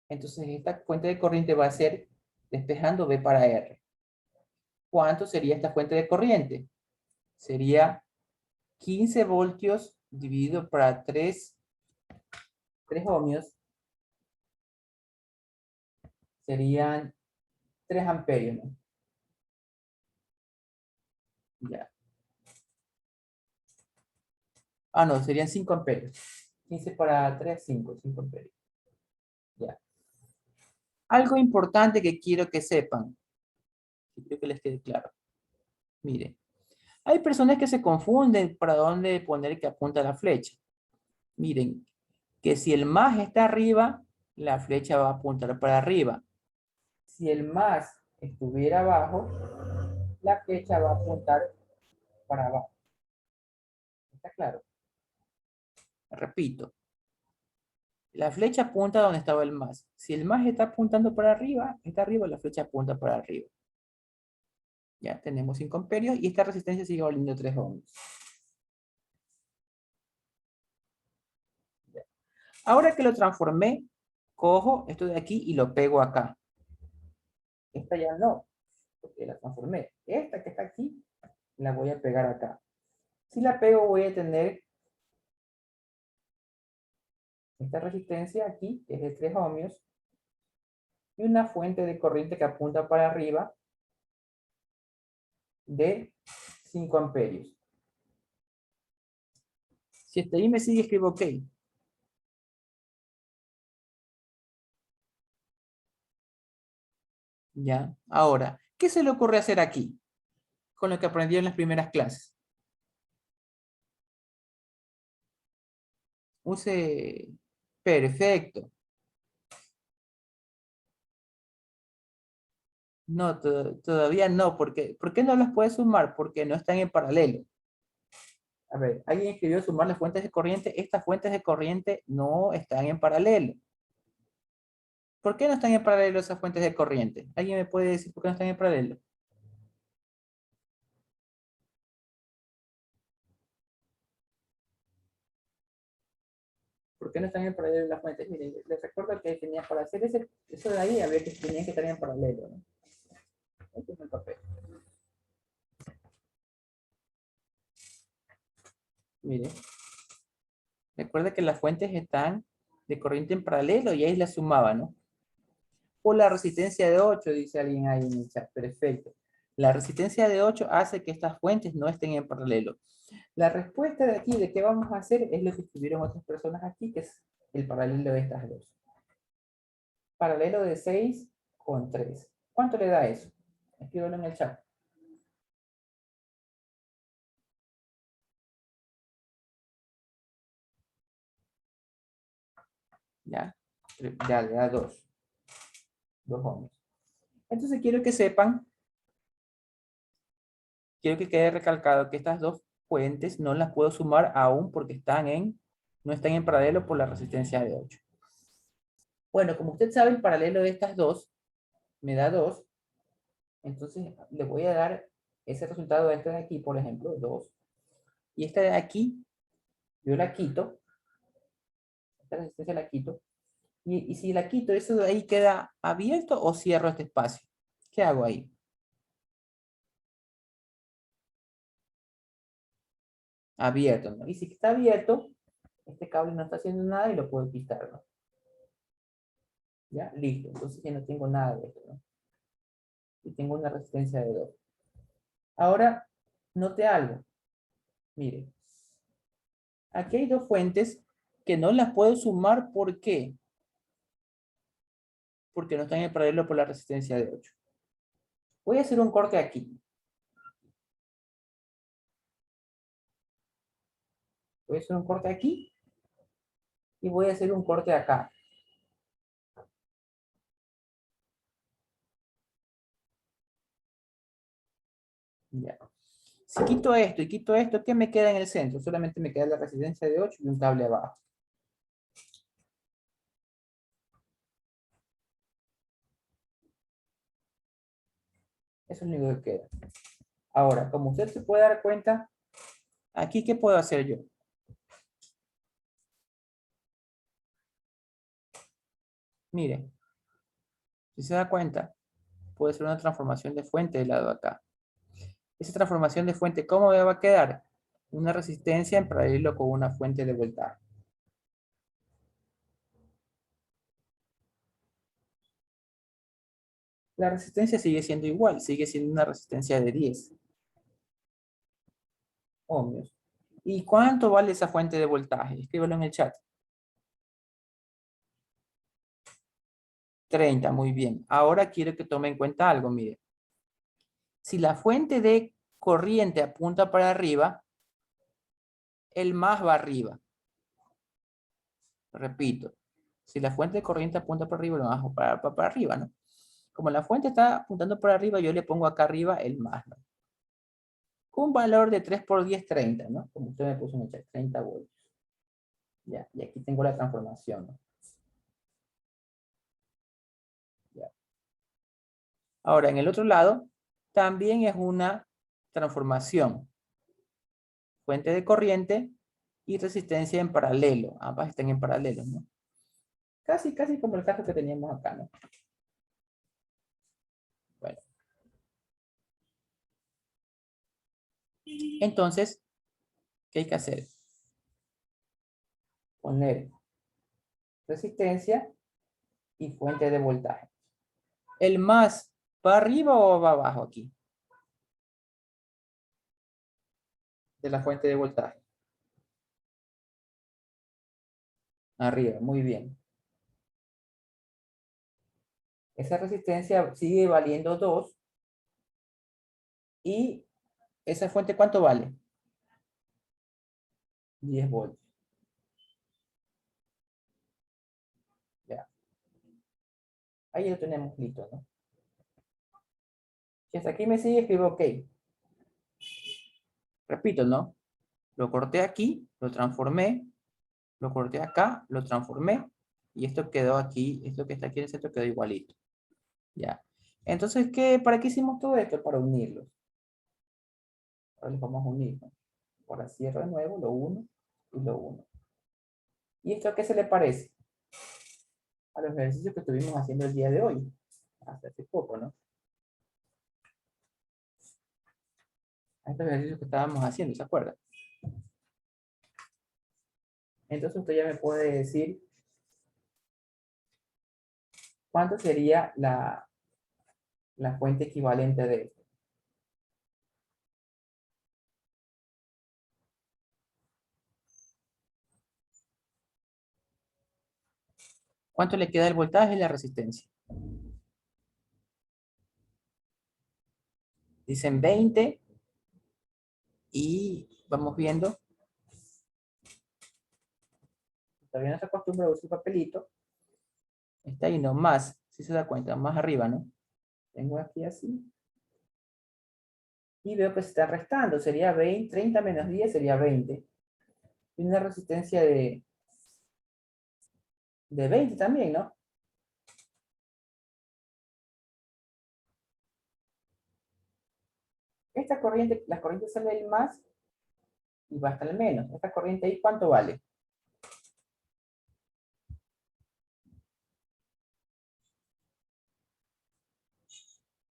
Entonces, esta fuente de corriente va a ser despejando V para R. ¿Cuánto sería esta fuente de corriente? Sería 15 voltios dividido para 3 ohmios. Serían 3 amperios, ¿no? Ya. Ah, no, serían 5 amperios. 15 para 3, 5 amperios. Ya. Algo importante que quiero que sepan, y quiero que les quede claro. Miren, hay personas que se confunden para dónde poner que apunta la flecha. Miren, que si el más está arriba, la flecha va a apuntar para arriba. Si el más estuviera abajo, la flecha va a apuntar para abajo. ¿Está claro? Repito, la flecha apunta donde estaba el más. Si el más está apuntando para arriba, está arriba, la flecha apunta para arriba. Ya tenemos 5 amperios y esta resistencia sigue valiendo 3 ohms. Ya. Ahora que lo transformé, cojo esto de aquí y lo pego acá. Esta ya no, porque la transformé. Esta que está aquí, la voy a pegar acá. Si la pego, voy a tener esta resistencia aquí, que es de 3 ohmios, y una fuente de corriente que apunta para arriba de 5 amperios. Si hasta ahí me sigue, escribo OK. Ya, ahora, ¿qué se le ocurre hacer aquí? Con lo que aprendí en las primeras clases. Use, perfecto. No, todavía no. ¿Por qué no las puedes sumar? Porque no están en paralelo. A ver, alguien escribió sumar las fuentes de corriente. Estas fuentes de corriente no están en paralelo. ¿Por qué no están en paralelo esas fuentes de corriente? ¿Alguien me puede decir por qué no están en paralelo? ¿Por qué no están en paralelo las fuentes? Miren, les recuerdo que tenía para hacer eso de ahí, había que tenían que estar en paralelo, ¿no? Este es el papel. Mire, recuerda que las fuentes están de corriente en paralelo y ahí las sumaba, ¿no? O la resistencia de 8, dice alguien ahí en el chat. Perfecto. La resistencia de 8 hace que estas fuentes no estén en paralelo. La respuesta de aquí, de qué vamos a hacer, es lo que escribieron otras personas aquí, que es el paralelo de estas dos. Paralelo de 6 con 3. ¿Cuánto le da eso? Escríbelo en el chat. ¿Ya? Ya le da 2. 2 ohms. Entonces quiero que quede recalcado que estas dos fuentes no las puedo sumar aún porque no están en paralelo por la resistencia de 8. Bueno, como usted sabe, el paralelo de estas dos me da 2. Entonces le voy a dar ese resultado a esta de aquí, por ejemplo, 2. Y esta de aquí, yo la quito. Esta resistencia la quito. Y si la quito, ¿eso de ahí queda abierto o cierro este espacio? ¿Qué hago ahí? Abierto, ¿no? Y si está abierto, este cable no está haciendo nada y lo puedo quitar, ¿no? ¿Ya? Listo. Entonces ya no tengo nada de esto, ¿no? Y tengo una resistencia de 2. Ahora, note algo. Mire, aquí hay dos fuentes que no las puedo sumar. ¿Por qué? Porque no están en paralelo por la resistencia de 8. Voy a hacer un corte aquí. Voy a hacer un corte aquí y voy a hacer un corte acá. Ya. Si quito esto y quito esto, ¿qué me queda en el centro? Solamente me queda la resistencia de 8 y un cable abajo. Eso es lo único que queda. Ahora, como usted se puede dar cuenta, aquí, ¿qué puedo hacer yo? Mire, si se da cuenta, puede ser una transformación de fuente del lado de acá. Esa transformación de fuente, ¿cómo me va a quedar? Una resistencia en paralelo con una fuente de voltaje. La resistencia sigue siendo igual, sigue siendo una resistencia de 10 ohmios. ¿Y cuánto vale esa fuente de voltaje? Escríbelo en el chat. 30, muy bien. Ahora quiero que tome en cuenta algo, mire. Si la fuente de corriente apunta para arriba, el más va arriba. Repito, si la fuente de corriente apunta para arriba, el más va para arriba, ¿no? Como la fuente está apuntando para arriba, yo le pongo acá arriba el más, ¿no? Un valor de 3 por 10, 30, ¿no? Como usted me puso en el chat, 30 voltios. Ya, y aquí tengo la transformación, ¿no? Ya. Ahora, en el otro lado, también es una transformación. Fuente de corriente y resistencia en paralelo. Ambas están en paralelo, ¿no? Casi, casi como el caso que teníamos acá, ¿no? Bueno. Entonces, ¿qué hay que hacer? Poner resistencia y fuente de voltaje. ¿El más va arriba o va abajo aquí? De la fuente de voltaje. Arriba, muy bien. Esa resistencia sigue valiendo 2. ¿Y esa fuente cuánto vale? 10 voltios. Ya. Ahí lo tenemos listo, ¿no? Si hasta aquí me sigue, escribo OK. Repito, ¿no? Lo corté aquí, lo transformé, lo corté acá, lo transformé, y esto quedó aquí, esto que está aquí en el centro quedó igualito. Ya. Entonces, ¿para qué hicimos todo esto? Para unirlos. Ahora los vamos a unir, ¿no? Ahora cierro de nuevo, lo uno y lo uno. ¿Y esto a qué se le parece? A los ejercicios que estuvimos haciendo el día de hoy. Hasta hace poco, ¿no? A estos ejercicios que estábamos haciendo, ¿se acuerdan? Entonces usted ya me puede decir cuánto sería la fuente equivalente de esto. ¿Cuánto le queda el voltaje y la resistencia? Dicen 20 y vamos viendo. Todavía no se acostumbra a usar papelito. Está ahí nomás, si se da cuenta, más arriba, ¿no? Tengo aquí así. Y veo que se está restando. Sería 20, 30 menos 10 sería 20. Tiene una resistencia de 20 también, ¿no? Esta corriente, la corriente sale del más y va hasta el menos. Esta corriente ahí, ¿cuánto vale?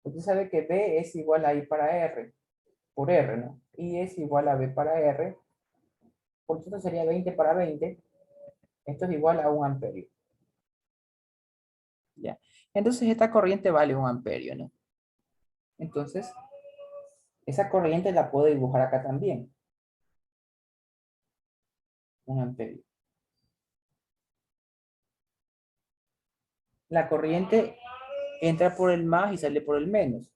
Usted sabe que B es igual a I para R, por R, ¿no? I es igual a B para R, por tanto sería 20 para 20. Esto es igual a 1 amperio. ¿Ya? Entonces esta corriente vale 1 amperio, ¿no? Entonces, esa corriente la puedo dibujar acá también. 1 amperio. La corriente entra por el más y sale por el menos.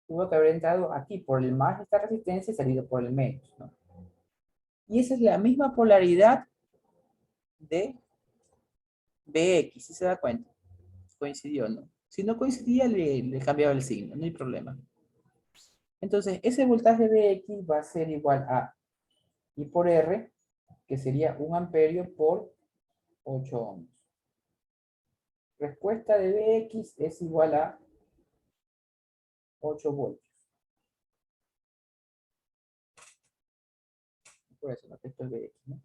Tuvo que haber entrado aquí por el más esta resistencia y salido por el menos, ¿no? Y esa es la misma polaridad de BX, si se da cuenta. Coincidió, ¿no? Si no coincidía, le cambiaba el signo, no hay problema. Entonces, ese voltaje BX va a ser igual a I por R, que sería 1 amperio por 8 ohms. Respuesta de BX es igual a 8 voltios. Por eso, no, esto es BX, ¿no?